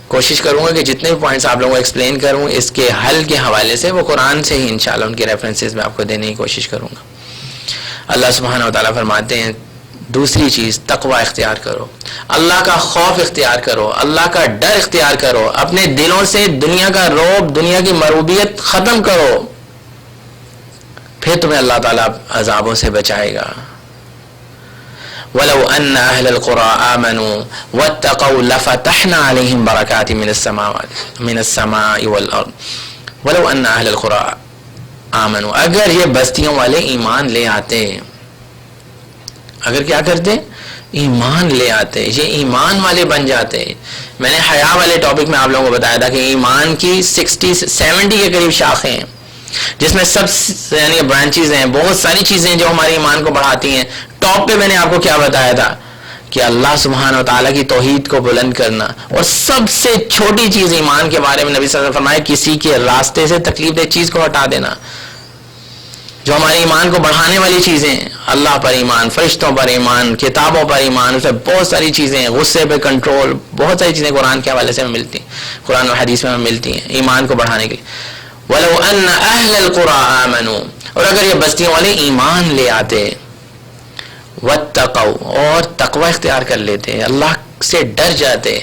کوشش کروں گا کہ جتنے بھی پوائنٹس آپ لوگوں کو ایکسپلین کروں اس کے حل کے حوالے سے وہ قرآن سے ہی انشاءاللہ ان کے ریفرنسز میں آپ کو دینے کی کوشش کروں گا. اللہ سبحانہ و تعالیٰ فرماتے ہیں دوسری چیز تقوی اختیار کرو، اللہ کا خوف اختیار کرو، اللہ کا ڈر اختیار کرو، اپنے دلوں سے دنیا کا رعب، دنیا کی مروبیت ختم کرو، پھر تمہیں اللہ تعالیٰ عذابوں سے بچائے گا. وَلَوْ أَنَّ أَهْلَ الْقُرَىٰ آمَنُوا وَاتَّقَوْا لَفَتَحْنَا عَلَيْهِمْ بَرَكَاتٍ مِّنَ السَّمَاءِ وَالْأَرْضِ وَلَوْ أَنَّ أَهْلَ الْقُرَىٰ آمَنُوا، اگر یہ بستیوں والے ایمان لے آتے، اگر کیا کرتے؟ ایمان لے آتے، یہ ایمان والے بن جاتے. میں نے حیا والے ٹاپک میں آپ لوگوں کو بتایا تھا کہ ایمان کی 60-70 کے قریب شاخیں ہیں، جس میں سب یعنی برانچز ہیں، بہت ساری چیزیں جو ہمارے ایمان کو بڑھاتی ہیں. ٹاپ پہ میں نے آپ کو کیا بتایا تھا کہ اللہ سبحانہ و تعالیٰ کی توحید کو بلند کرنا، اور سب سے چھوٹی چیز ایمان کے بارے میں نبی صلی اللہ علیہ وسلم فرمایا کسی کے راستے سے تکلیف دہ چیز کو ہٹا دینا. جو ہمارے ایمان کو بڑھانے والی چیزیں، اللہ پر ایمان، فرشتوں پر ایمان، کتابوں پر ایمان، اس میں بہت ساری چیزیں ہیں، غصے پہ کنٹرول، بہت ساری چیزیں قرآن کے حوالے سے ہمیں ملتی ہیں، قرآن اور حدیث میں ہمیں ملتی ہیں ایمان کو بڑھانے کے لیے. وَلَوْ أَنَّ أَهْلَ الْقُرَىٰ آمَنُوا، اور اگر یہ بستیوں والے ایمان لے آتے، وَاتَّقَوْا، اور تقوی اختیار کر لیتے، اللہ سے ڈر جاتے،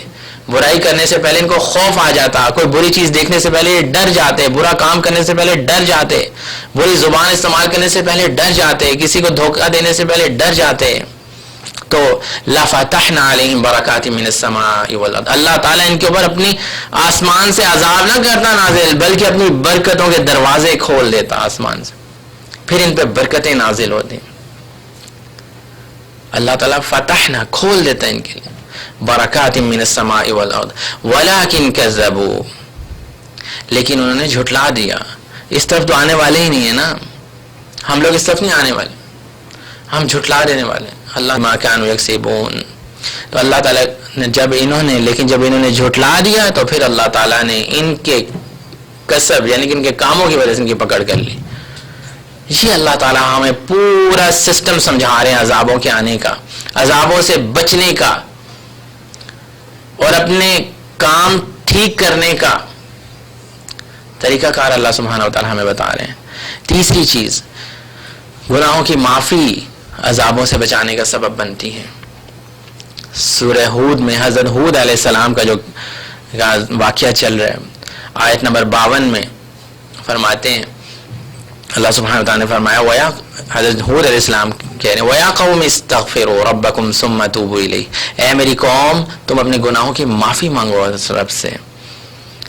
برائی کرنے سے پہلے ان کو خوف آ جاتا، کوئی بری چیز دیکھنے سے پہلے ڈر جاتے، برا کام کرنے سے پہلے ڈر جاتے، بری زبان استعمال کرنے سے پہلے ڈر جاتے، کسی کو دھوکہ دینے سے پہلے ڈر جاتے، تو لَفَتَحْنَا عَلَيْهِمْ بَرَكَاتٍ مِّنَ السَّمَاءِ وَالْأَرْضِ، اللہ تعالیٰ ان کے اوپر اپنی آسمان سے عذاب نہ کرتا نازل، بلکہ اپنی برکتوں کے دروازے کھول دیتا آسمان سے، پھر ان پہ برکتیں نازل ہوتی. اللہ تعالیٰ فتحنا کھول دیتا ہے ان کے لیے، برکات من السماء والارض ولکن کذبوا، لیکن انہوں نے جھٹلا دیا. اس طرف تو آنے والے ہی نہیں ہیں نا، ہم لوگ اس طرف نہیں آنے والے، ہم جھٹلا دینے والے. اللہ ما کانوا یکسبون، تو اللہ تعالیٰ نے جب انہوں نے جھٹلا دیا تو پھر اللہ تعالیٰ نے ان کے کسب یعنی کہ ان کے کاموں کی وجہ سے ان کی پکڑ کر لی. یہ اللہ تعالیٰ ہمیں پورا سسٹم سمجھا رہے ہیں عذابوں کے آنے کا، عذابوں سے بچنے کا، اور اپنے کام ٹھیک کرنے کا طریقہ کار اللہ سبحانہ و تعالیٰ ہمیں بتا رہے ہیں. تیسری چیز، گناہوں کی معافی عذابوں سے بچانے کا سبب بنتی ہے. سورہ ہود میں حضرت ہود علیہ السلام کا جو واقعہ چل رہا ہے، آیت نمبر 52 میں فرماتے ہیں، اللہ سبحانہ و تعالیٰ نے فرمایا حضرت ہود علیہ السلام کہہ رہے ہیں وَيَا قَوْمِ اسْتَغْفِرُوا رَبَّكُمْ ثُمَّ تُوبُوا إِلَيْهِ، اے میری قوم تم اپنے گناہوں کی معافی مانگو رب سے.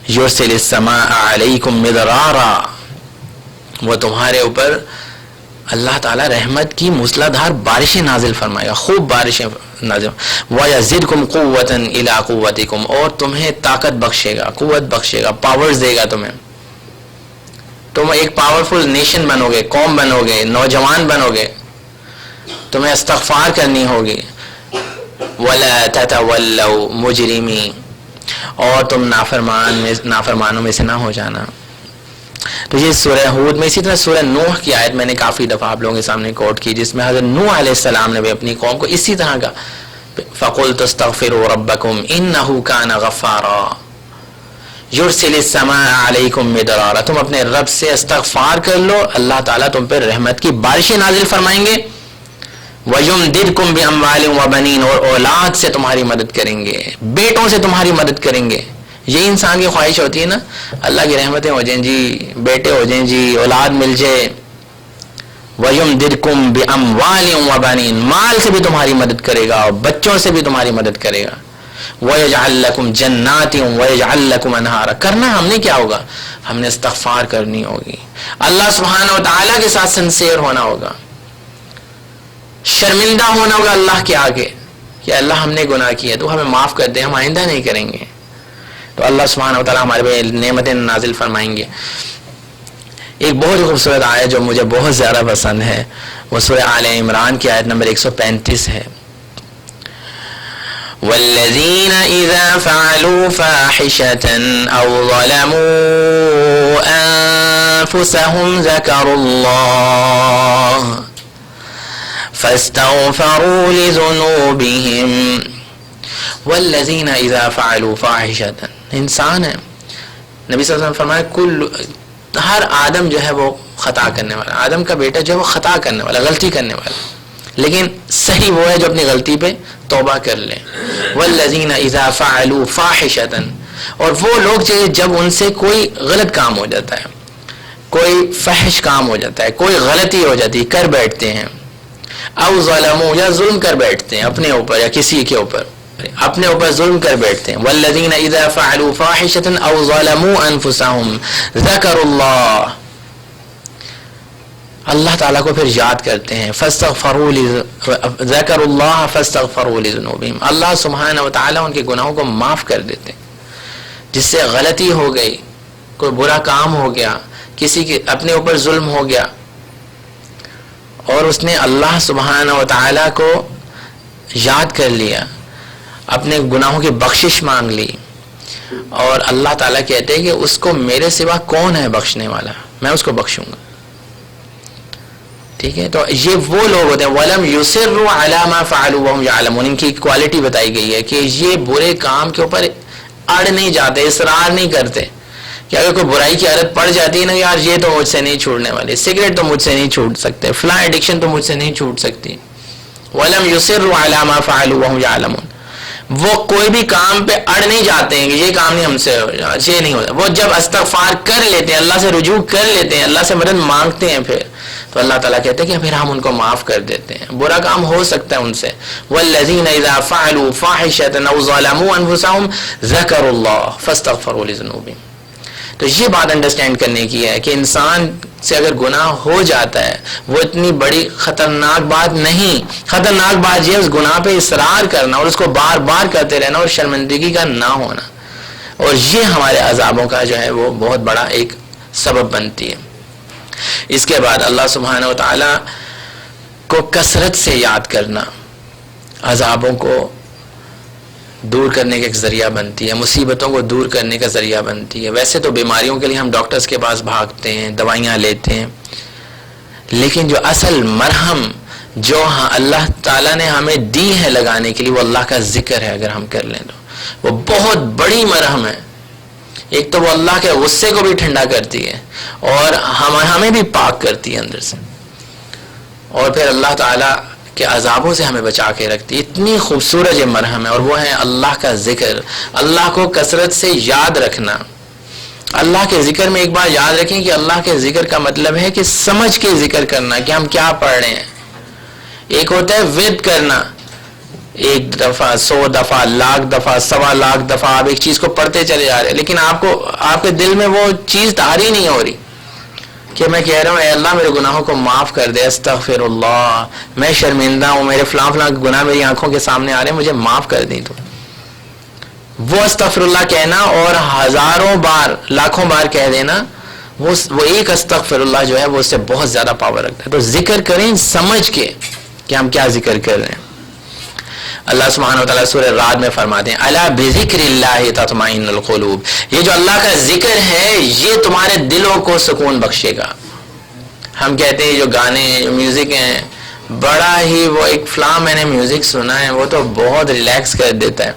يُرْسِلِ السَّمَاءَ عَلَيْكُمْ مِدْرَارًا، وہ تمہارے اوپر اللہ تعالیٰ رحمت کی موسلادھار بارشیں نازل فرمائے گا، خوب بارشیں نازل. وَيَزِدْكُمْ قُوَّةً إِلَىٰ قُوَّتِكُمْ، اور تمہیں طاقت بخشے گا، قوت بخشے گا، پاورز دے گا تمہیں. تم ایک پاورفل نیشن بنو گے، قوم بنو گے، نوجوان بنو گے، تمہیں استغفار کرنی ہوگی. وَلَا تَتَوَلَّوْا مُجْرِمِينَ، اور تم نافرمانوں میں سے نہ ہو جانا. تو یہ سورہ ہود میں، اسی طرح سورہ نوح کی آیت میں نے کافی دفعہ آپ لوگوں کے سامنے کوٹ کی، جس میں حضرت نوح علیہ السلام نے بھی اپنی قوم کو اسی طرح کا فَقُلْتُ اسْتَغْفِرُوا رَبَّكُمْ إِنَّهُ كَانَ غَفَّارًا يُرْسِلِ السَّمَاءَ عَلَيْكُمْ مِدْرَارًا، تم اپنے رب سے استغفار کر لو، اللہ تعالیٰ تم پر رحمت کی بارشیں نازل فرمائیں گے. وَيُمْدِدْكُمْ بِأَمْوَالٍ وَبَنِينَ، اور اولاد سے تمہاری مدد کریں گے، بیٹوں سے تمہاری مدد کریں گے. یہی انسان کی خواہش ہوتی ہے نا، اللہ کی رحمتیں ہو جائیں جی، بیٹے ہو جائیں جی، اولاد مل جائے. وَيُمْدِدْكُمْ بِأَمْوَالٍ وَبَنِينَ، مال سے بھی تمہاری مدد کرے گا اور بچوں سے بھی تمہاری مدد کرے گا. وَيَجْعَلْ لَكُمْ جَنَّاتٍ وَيَجْعَلْ لَكُمْ أَنْهَارًا، کرنا ہم نے کیا ہوگا، ہم نے استغفار کرنی ہوگی، اللہ سبحانہ و تعالیٰ کے ساتھ سنسیئر ہونا ہوگا، شرمندہ ہونا ہوگا اللہ کے آگے. کہ اللہ ہم نے گناہ کیا تو ہمیں معاف کر دے، ہم آئندہ نہیں کریں گے. تو اللہ سبحانہ و تعالیٰ ہمارے پہ نعمتیں نازل فرمائیں گے. ایک بہت ہی خوبصورت آیت جو مجھے بہت زیادہ پسند ہے وہ سورہ آل عمران کی آیت نمبر 135 ہے. والذین اذا فعلوا فاحشة او ظلموا انفسهم ذکروا اللہ فاستغفروا لذنوبهم والذین اذا فعلوا فاحشة. انسان ہے، نبی صلی اللہ علیہ وسلم فرمایا ہر آدم جو ہے وہ خطا کرنے والا، آدم کا بیٹا جو ہے وہ خطا کرنے والا، غلطی کرنے والا، لیکن صحیح وہ ہے جو اپنی غلطی پہ توبہ کر لے. والذین اذا فعلوا فاحشة، اور وہ لوگ جب ان سے کوئی غلط کام ہو جاتا ہے، کوئی فحش کام ہو جاتا ہے، کوئی غلطی ہو جاتی ہے، کر بیٹھتے ہیں، او ظلموا، یا ظلم کر بیٹھتے ہیں اپنے اوپر یا کسی کے اوپر، اپنے اوپر ظلم کر بیٹھتے ہیں. والذین اذا فعلوا فاحشة او ظلموا انفسهم ذکروا اللہ، اللہ تعالیٰ کو پھر یاد کرتے ہیں. ذکروا اللہ فاستغفروا لذنوبہم، اللہ سبحانہ و تعالیٰ ان کے گناہوں کو معاف کر دیتے ہیں. جس سے غلطی ہو گئی، کوئی برا کام ہو گیا، کسی کے اپنے اوپر ظلم ہو گیا اور اس نے اللہ سبحانہ و تعالیٰ کو یاد کر لیا، اپنے گناہوں کی بخشش مانگ لی، اور اللہ تعالیٰ کہتے ہیں کہ اس کو میرے سوا کون ہے بخشنے والا، میں اس کو بخشوں گا. ٹھیک ہے، تو یہ وہ لوگ ہوتے ہیں وَلَمْ يُصِرُّوا عَلَى مَا فَعَلُوا وَهُمْ يَعْلَمُونَ. ان کی کوالٹی بتائی گئی ہے کہ یہ برے کام کے اوپر اڑ نہیں جاتے، اصرار نہیں کرتے. کہ اگر کوئی برائی کی عادت پڑ جاتی ہے نا، یار یہ تو مجھ سے نہیں چھوڑنے والی، سگریٹ تو مجھ سے نہیں چھوٹ سکتے، فلاں ایڈکشن تو مجھ سے نہیں چھوٹ سکتی. وَلَمْ يُصِرُّوا عَلَى مَا فَعَلُوا وَهُمْ يَعْلَمُونَ. وہ کوئی بھی کام پہ اڑ نہیں جاتے ہیں کہ یہ کام نہیں ہم سے، یہ نہیں ہوتا. وہ جب استغفار کر لیتے ہیں، اللہ سے رجوع کر لیتے ہیں، اللہ سے مدد مانگتے ہیں، پھر تو اللہ تعالیٰ کہتے ہیں کہ پھر ہم ان کو معاف کر دیتے ہیں. برا کام ہو سکتا ہے ان سے. والذین اذا فعلوا فاحشة او ظلموا انفسهم ذکروا اللہ فاستغفروا لذنوبہم. تو یہ بات انڈرسٹینڈ کرنے کی ہے کہ انسان سے اگر گناہ ہو جاتا ہے وہ اتنی بڑی خطرناک بات نہیں. خطرناک بات یہ ہے اس گناہ پہ اصرار کرنا اور اس کو بار بار کرتے رہنا اور شرمندگی کا نہ ہونا، اور یہ ہمارے عذابوں کا جو ہے وہ بہت بڑا ایک سبب بنتی ہے. اس کے بعد اللہ سبحانہ و تعالیٰ کو کثرت سے یاد کرنا عذابوں کو دور کرنے کا ایک ذریعہ بنتی ہے، مصیبتوں کو دور کرنے کا ذریعہ بنتی ہے. ویسے تو بیماریوں کے لیے ہم ڈاکٹرز کے پاس بھاگتے ہیں، دوائیاں لیتے ہیں، لیکن جو اصل مرہم جو اللہ تعالیٰ نے ہمیں دی ہے لگانے کے لیے وہ اللہ کا ذکر ہے. اگر ہم کر لیں تو وہ بہت بڑی مرہم ہے. ایک تو وہ اللہ کے غصے کو بھی ٹھنڈا کرتی ہے اور ہمیں بھی پاک کرتی ہے اندر سے، اور پھر اللہ تعالیٰ کہ عذابوں سے ہمیں بچا کے رکھتی. اتنی خوبصورت یہ مرہم ہے، اور وہ ہے اللہ کا ذکر. اللہ کو کثرت سے یاد رکھنا. اللہ کے ذکر میں ایک بار یاد رکھیں کہ اللہ کے ذکر کا مطلب ہے کہ سمجھ کے ذکر کرنا کہ ہم کیا پڑھ رہے ہیں. ایک ہوتا ہے ورد کرنا، ایک دفعہ 100 دفعہ، لاکھ دفعہ، 1.25 لاکھ دفعہ آپ ایک چیز کو پڑھتے چلے جا رہے ہیں، لیکن آپ کے دل میں وہ چیز طاری نہیں ہو رہی کہ میں کہہ رہا ہوں اے اللہ میرے گناہوں کو معاف کر دے، استغفر اللہ، میں شرمندہ ہوں، میرے فلاں فلاں گناہ میری آنکھوں کے سامنے آ رہے ہیں، مجھے معاف کر دیں. تو وہ استغفر اللہ کہنا اور ہزاروں بار، لاکھوں بار کہہ دینا، وہ ایک استغفر اللہ جو ہے وہ اس سے بہت زیادہ پاور رکھتا ہے. تو ذکر کریں سمجھ کے کہ ہم کیا ذکر کر رہے ہیں. اللہ سبحانہ و تعالیٰ سورہ رعد میں فرماتے ہیں الا بذکر اللہ تطمئن القلوب. یہ جو اللہ کا ذکر ہے یہ تمہارے دلوں کو سکون بخشے گا. ہم کہتے ہیں جو گانے جو میوزک ہیں بڑا ہی، وہ ایک فلاں میں نے میوزک سنا ہے وہ تو بہت ریلیکس کر دیتا ہے.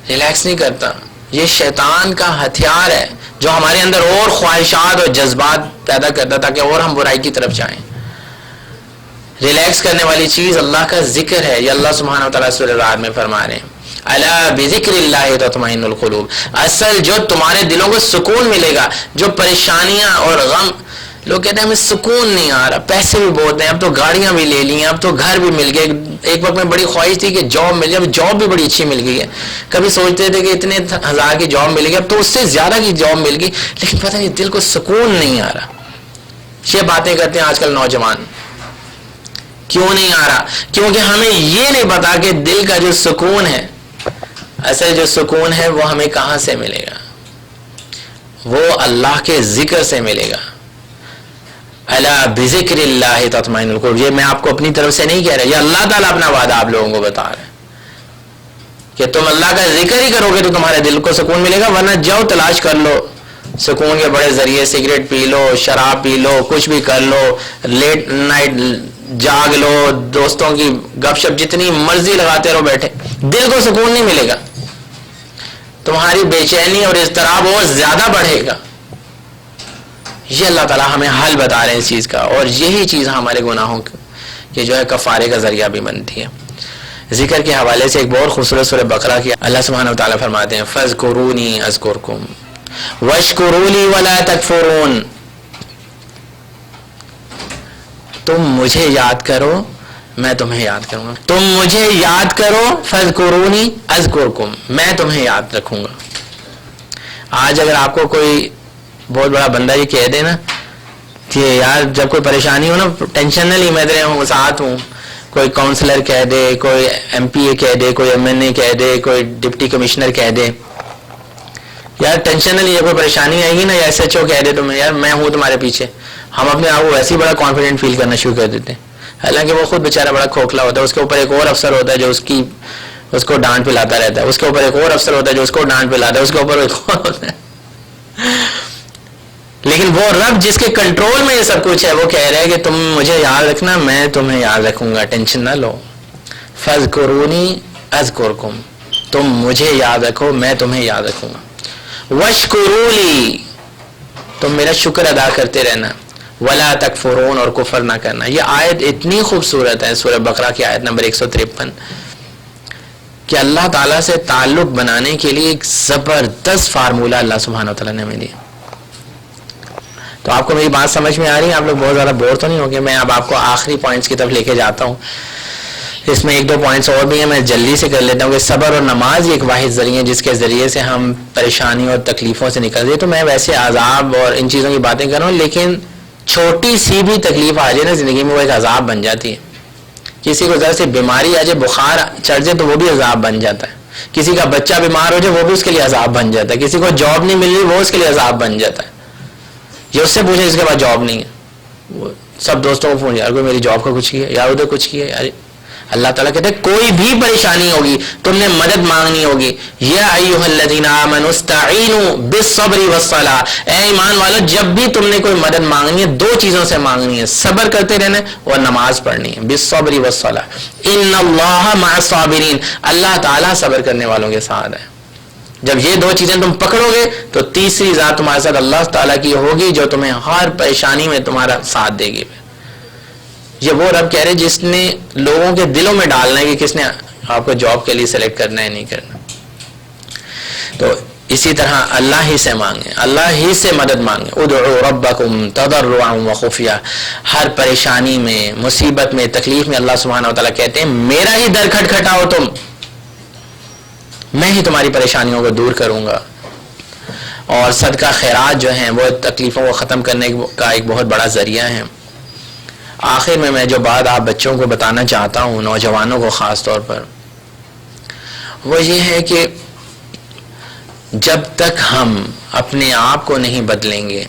ریلیکس نہیں کرتا. یہ شیطان کا ہتھیار ہے جو ہمارے اندر اور خواہشات اور جذبات پیدا کرتا تاکہ اور ہم برائی کی طرف جائیں. ریلیکس کرنے والی چیز اللہ کا ذکر ہے. یہ اللہ سبحانہ و تعالیٰ سورہ رعد میں فرما رہے ہیں الا بذکر اللہ تطمئن القلوب. اصل جو تمہارے دلوں کو سکون ملے گا، جو پریشانیاں اور غم، لوگ کہتے ہیں ہمیں سکون نہیں آ رہا، پیسے بھی بہت ہیں، اب تو گاڑیاں بھی لے لی ہیں، اب تو گھر بھی مل گئے، ایک وقت میں بڑی خواہش تھی کہ جاب مل جائے، اب جاب بھی بڑی اچھی مل گئی ہے، کبھی سوچتے تھے کہ اتنے ہزار کی جاب ملے گی، اب تو اس سے زیادہ کی جاب مل گئی، لیکن پتہ نہیں دل کو سکون نہیں آ رہا. یہ باتیں کرتے ہیں آج کل نوجوان کیوں نہیں آ رہا؟ کیونکہ ہمیں یہ نہیں پتا کہ دل کا جو سکون ہے، اصل جو سکون ہے وہ ہمیں کہاں سے ملے گا؟ وہ اللہ کے ذکر سے ملے گا. الا بذکر اللہ تطمئن القلوب. یہ میں آپ کو اپنی طرف سے نہیں کہہ رہا، یہ اللہ تعالیٰ اپنا وعدہ آپ لوگوں کو بتا رہے ہیں کہ تم اللہ کا ذکر ہی کرو گے تو تمہارے دل کو سکون ملے گا. ورنہ جاؤ تلاش کر لو سکون کے بڑے ذریعے، سگریٹ پی لو، شراب پی لو، کچھ بھی کر لو، لیٹ نائٹ جاگ لو، دوستوں کی گپ شپ جتنی مرضی لگاتے رہو بیٹھے، دل کو سکون نہیں ملے گا. تمہاری بے چینی اور اضطراب اور زیادہ بڑھے گا. یہ اللہ تعالیٰ ہمیں حل بتا رہے ہیں اس چیز کا، اور یہی چیز ہمارے گناہوں کے جو ہے کفارے کا ذریعہ بھی بنتی ہے. ذکر کے حوالے سے ایک بہت خوبصورت سورہ بقرہ کی اللہ سبحانہ و تعالیٰ فرماتے ہیں فَاذْكُرُونِي أَذْكُرْكُمْ وَاشْكُرُوا لِي وَلَا تَكْفُرُونَ. تم مجھے یاد کرو میں تمہیں یاد کروں گا. تم مجھے یاد کرو فَاذْكُرُونِي أَذْكُرْكُمْ، میں تمہیں یاد رکھوں گا. آج اگر آپ کو کوئی بہت بڑا بندہ یہ کہہ دے نا کہ یار جب کوئی پریشانی ہو نا ٹینشن نہ لی، میں تیرے ساتھ ہوں، کوئی کاؤنسلر کہہ دے، کوئی ایم پی اے کہہ دے، کوئی ایم این اے کہہ دے، کوئی ڈپٹی کمشنر کہہ دے یار ٹینشن نہ لیجیے، کوئی پریشانی آئے گی نا، یا ایس ایچ او کہہ دے تمہیں یار میں ہوں تمہارے پیچھے، ہم اپنے آپ کو ویسے ہی بڑا کانفیڈنٹ فیل کرنا شروع کر دیتے ہیں. حالانکہ وہ خود بیچارہ بڑا کھوکھلا ہوتا ہے، اس کے اوپر ایک اور افسر ہوتا ہے جو اس کو ڈانٹ پلاتا رہتا ہے، اس کے اوپر ایک اور افسر ہوتا ہے جو اس کو ڈانٹ پلاتا ہے، اس کے اوپر ایک اور ہوتا ہے. لیکن وہ رب جس کے کنٹرول میں یہ سب کچھ ہے وہ کہہ رہا ہے کہ تم مجھے یاد رکھنا میں تمہیں یاد رکھوں گا، ٹینشن نہ لو. فَاذْكُرُونِي أَذْكُرْكُمْ، تم مجھے یاد رکھو میں تمہیں یاد رکھوں گا. وَاشْكُرُوا لِي، تم میرا شکر ادا کرتے رہنا. وَلَا تَكْفُرُونَ، اور کفر نہ کرنا. یہ آیت اتنی خوبصورت ہے سورہ بقرہ کی آیت نمبر 153 کہ اللہ تعالیٰ سے تعلق بنانے کے لیے ایک زبردست فارمولہ اللہ سبحانہ و تعالیٰ نے ہمیں دیا. تو آپ کو میری بات سمجھ میں آ رہی ہے؟ آپ لوگ بہت زیادہ بور تو نہیں ہو گے؟ میں اب آپ کو آخری پوائنٹس کی طرف لے کے جاتا ہوں. اس میں ایک دو پوائنٹس اور بھی ہیں، میں جلدی سے کر لیتا ہوں کہ صبر اور نماز ایک واحد ذریعہ ہے جس کے ذریعے سے ہم پریشانیوں اور تکلیفوں سے نکل جائیں. تو میں ویسے عذاب اور ان چیزوں کی باتیں کر رہا ہوں، لیکن چھوٹی سی بھی تکلیف آ جائے نا زندگی میں وہ ایک عذاب بن جاتی ہے. کسی کو ذرا سی بیماری آ جائے، بخار چڑھ جائے تو وہ بھی عذاب بن جاتا ہے. کسی کا بچہ بیمار ہو جائے وہ بھی اس کے لیے عذاب بن جاتا ہے. کسی کو جاب نہیں مل رہی وہ اس کے لیے عذاب بن جاتا ہے. یہ اس سے پوچھے جس کے پاس جاب نہیں ہے، وہ سب دوستوں کو فون، یار کوئی میری جاب کا کچھ کیا، یار ادھر کچھ کیا یار. اللہ تعالیٰ کہتے ہیں کوئی بھی پریشانی ہوگی تم نے مدد مانگنی ہوگی. یا ایھا الذین آمنوا استعینوا بالصبر والصلاۃ، اے ایمان والو جب بھی تم نے کوئی مدد مانگنی ہے دو چیزوں سے مانگنی ہے، صبر کرتے رہنا اور نماز پڑھنی ہے. بالصبر والصلاۃ ان اللہ مع الصابرین، اللہ تعالیٰ صبر کرنے والوں کے ساتھ ہے. جب یہ دو چیزیں تم پکڑو گے تو تیسری ذات تمہارے ساتھ اللہ تعالیٰ کی ہوگی جو تمہیں ہر پریشانی میں تمہارا ساتھ دے گی. یہ وہ رب کہہ رہے جس نے لوگوں کے دلوں میں ڈالنا ہے کہ کس نے آپ کو جاب کے لیے سلیکٹ کرنا ہے نہیں کرنا. تو اسی طرح اللہ ہی سے مانگیں، اللہ ہی سے مدد مانگیں. ادعوا ربکم تضرعا وخفیا، ہر پریشانی میں، مصیبت میں، تکلیف میں اللہ سبحانہ و تعالیٰ کہتے ہیں میرا ہی در کھٹکھٹاؤ تم، میں ہی تمہاری پریشانیوں کو دور کروں گا. اور صدقہ خیرات جو ہیں وہ تکلیفوں کو ختم کرنے کا ایک بہت بڑا ذریعہ ہے. آخر میں جو بات آپ بچوں کو بتانا چاہتا ہوں، نوجوانوں کو خاص طور پر، وہ یہ ہے کہ جب تک ہم اپنے آپ کو نہیں بدلیں گے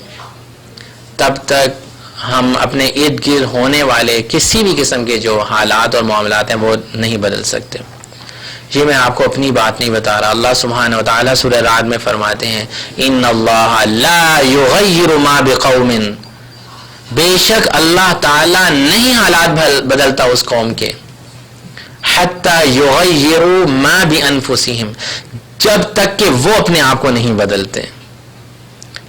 تب تک ہم اپنے ارد گرد ہونے والے کسی بھی قسم کے جو حالات اور معاملات ہیں وہ نہیں بدل سکتے. یہ میں آپ کو اپنی بات نہیں بتا رہا. اللہ سبحانہ و تعالیٰ سورہ رعد میں فرماتے ہیں ان اللہ لا یغیر ما بقوم، بے شک اللہ تعالیٰ نہیں حالات بدلتا اس قوم کے، حتی یغیروا ما بانفسہم، جب تک کہ وہ اپنے آپ کو نہیں بدلتے.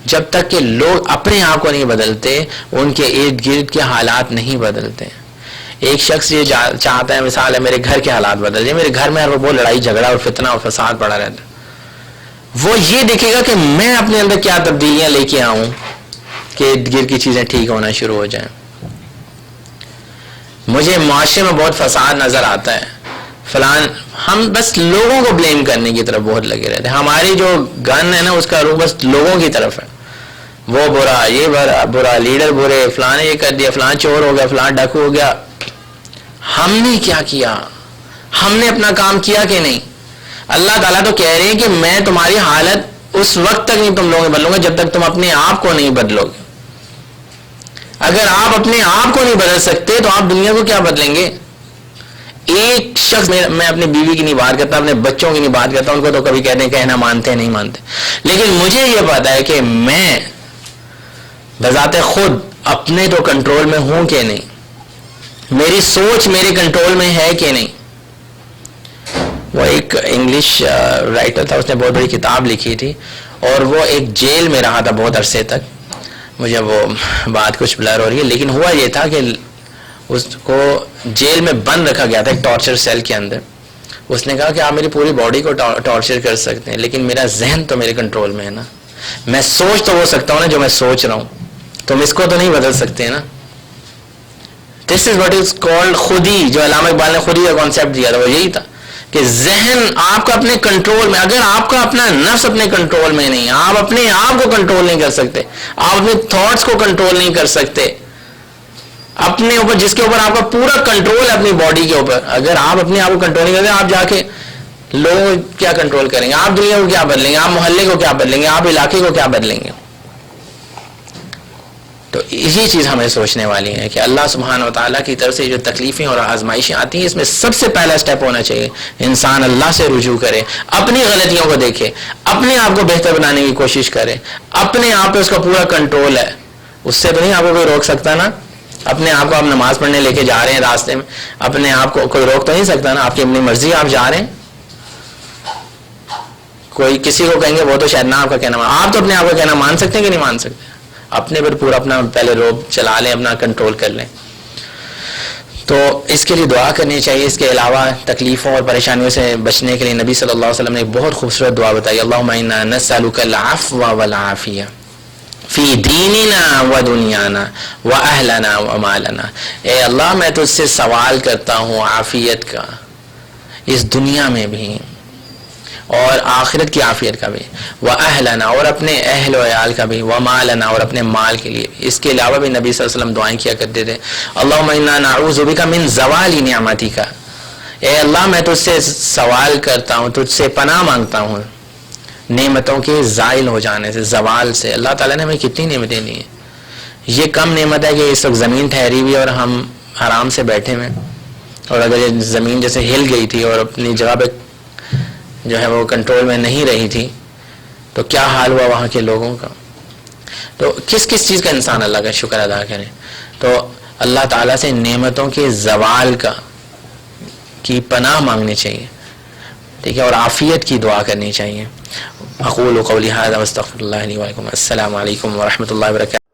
جب تک کہ لوگ اپنے آپ کو نہیں بدلتے ان کے ارد گرد کے حالات نہیں بدلتے. ایک شخص یہ چاہتا ہے مثال ہے میرے گھر کے حالات بدل جائے، میرے گھر میں وہ لڑائی جھگڑا اور فتنہ اور فساد پڑا رہتا ہے. وہ یہ دیکھے گا کہ میں اپنے اندر کیا تبدیلیاں لے کے آؤں کہ ارد گرد کی چیزیں ٹھیک ہونا شروع ہو جائیں. مجھے معاشرے میں بہت فساد نظر آتا ہے، فلان، ہم بس لوگوں کو بلیم کرنے کی طرف بہت لگے رہتے ہیں. ہماری جو گن ہے نا اس کا روح بس لوگوں کی طرف ہے، وہ برا، یہ برا، لیڈر برے، فلان یہ کر دیا، فلان چور ہو گیا، فلان ڈاکو ہو گیا. ہم نے کیا کیا؟ ہم نے اپنا کام کیا کہ نہیں؟ اللہ تعالیٰ تو کہہ رہے ہیں کہ میں تمہاری حالت اس وقت تک نہیں تم لوگوں میں بدلوں گا جب تک تم اپنے آپ کو نہیں بدلو گے. اگر آپ اپنے آپ کو نہیں بدل سکتے تو آپ دنیا کو کیا بدلیں گے؟ ایک شخص، میں اپنی بیوی کی نہیں بات کرتا، اپنے بچوں کی نہیں بات کرتا، ان کو تو کبھی کہتے ہیں کہنا مانتے نہیں مانتے، لیکن مجھے یہ پتا ہے کہ میں بذات خود اپنے تو کنٹرول میں ہوں کہ نہیں، میری سوچ میرے کنٹرول میں ہے کہ نہیں. وہ ایک انگلش رائٹر تھا، اس نے بہت بڑی کتاب لکھی تھی اور وہ ایک جیل میں رہا تھا بہت عرصے تک. مجھے وہ بات کچھ بلر ہو رہی ہے، لیکن ہوا یہ تھا کہ اس کو جیل میں بند رکھا گیا تھا ایک ٹارچر سیل کے اندر. اس نے کہا کہ آپ میری پوری باڈی کو ٹارچر کر سکتے ہیں لیکن میرا ذہن تو میرے کنٹرول میں ہے نا، میں سوچ تو وہ سکتا ہوں نا جو میں سوچ رہا ہوں، تم اس کو تو نہیں بدل سکتے نا. دس از واٹ از کالڈ خودی. جو علامہ اقبال نے خودی کا کانسیپٹ دیا تھا وہ یہی تھا کہ ذہن آپ کا اپنے کنٹرول میں، اگر آپ کا اپنا نفس اپنے کنٹرول میں نہیں، آپ اپنے آپ کو کنٹرول نہیں کر سکتے، آپ اپنے تھاٹس کو کنٹرول نہیں کر سکتے، اپنے اوپر جس کے اوپر آپ کا پورا کنٹرول ہے اپنی باڈی کے اوپر، اگر آپ اپنے آپ کو کنٹرول نہیں کرتے، آپ جا کے لوگوں کو کیا کنٹرول کریں گے؟ آپ دنیا کو کیا بدلیں گے؟ آپ محلے کو کیا بدلیں گے؟ آپ علاقے کو کیا بدلیں گے؟ تو یہی چیز ہمیں سوچنے والی ہے کہ اللہ سبحانہ و تعالیٰ کی طرف سے جو تکلیفیں اور آزمائشیں آتی ہیں، اس میں سب سے پہلا سٹیپ ہونا چاہیے انسان اللہ سے رجوع کرے، اپنی غلطیوں کو دیکھے، اپنے آپ کو بہتر بنانے کی کوشش کرے، اپنے آپ پہ اس کا پورا کنٹرول ہے. اس سے تو نہیں آپ کو کوئی روک سکتا نا. اپنے آپ کو آپ نماز پڑھنے لے کے جا رہے ہیں راستے میں، اپنے آپ کو کوئی روک تو نہیں سکتا نا. آپ کی اپنی مرضی آپ جا رہے ہیں. کوئی کسی کو کہیں گے وہ تو شاید نہ آپ کا کہنا آپ تو اپنے آپ کا کہنا مان سکتے ہیں کہ نہیں مان سکتے؟ اپنے پر پورا اپنا پہلے روب چلا لیں، اپنا کنٹرول کر لیں. تو اس کے لیے دعا کرنی چاہیے. اس کے علاوہ تکلیفوں اور پریشانیوں سے بچنے کے لیے نبی صلی اللہ علیہ وسلم نے ایک بہت خوبصورت دعا بتائی. اللہم انا نسألک العفو والعافیہ فی دیننا و دنیانا و اہلنا و مالنا. اے اللہ میں تجھ سے سوال کرتا ہوں عافیت کا اس دنیا میں بھی اور آخرت کی عافیت کا بھی، و اہلنا اور اپنے اہل و عیال کا بھی، و مالنا اور اپنے مال کے لیے. اس کے علاوہ بھی نبی صلی اللہ علیہ وسلم دعائیں کیا کرتے تھے. اللہم انا نعوذ بک من زوال نعمتک. اے اللہ میں تجھ سے سوال کرتا ہوں، تجھ سے پناہ مانگتا ہوں نعمتوں کے زائل ہو جانے سے، زوال سے. اللہ تعالیٰ نے ہمیں کتنی نعمتیں دی ہیں. یہ کم نعمت ہے کہ اس وقت زمین ٹھہری ہوئی اور ہم آرام سے بیٹھے ہوئے، اور اگر یہ زمین جیسے ہل گئی تھی اور اپنی جگہ پہ جو ہے وہ کنٹرول میں نہیں رہی تھی تو کیا حال ہوا وہاں کے لوگوں کا. تو کس کس چیز کا انسان اللہ کا شکر ادا کرے. تو اللہ تعالیٰ سے نعمتوں کے زوال کی پناہ مانگنی چاہیے، ٹھیک ہے، اور عافیت کی دعا کرنی چاہیے. اقول قولی ھذا واستغفر اللہ لی ولکم. السلام علیکم ورحمۃ اللہ وبرکاتہ.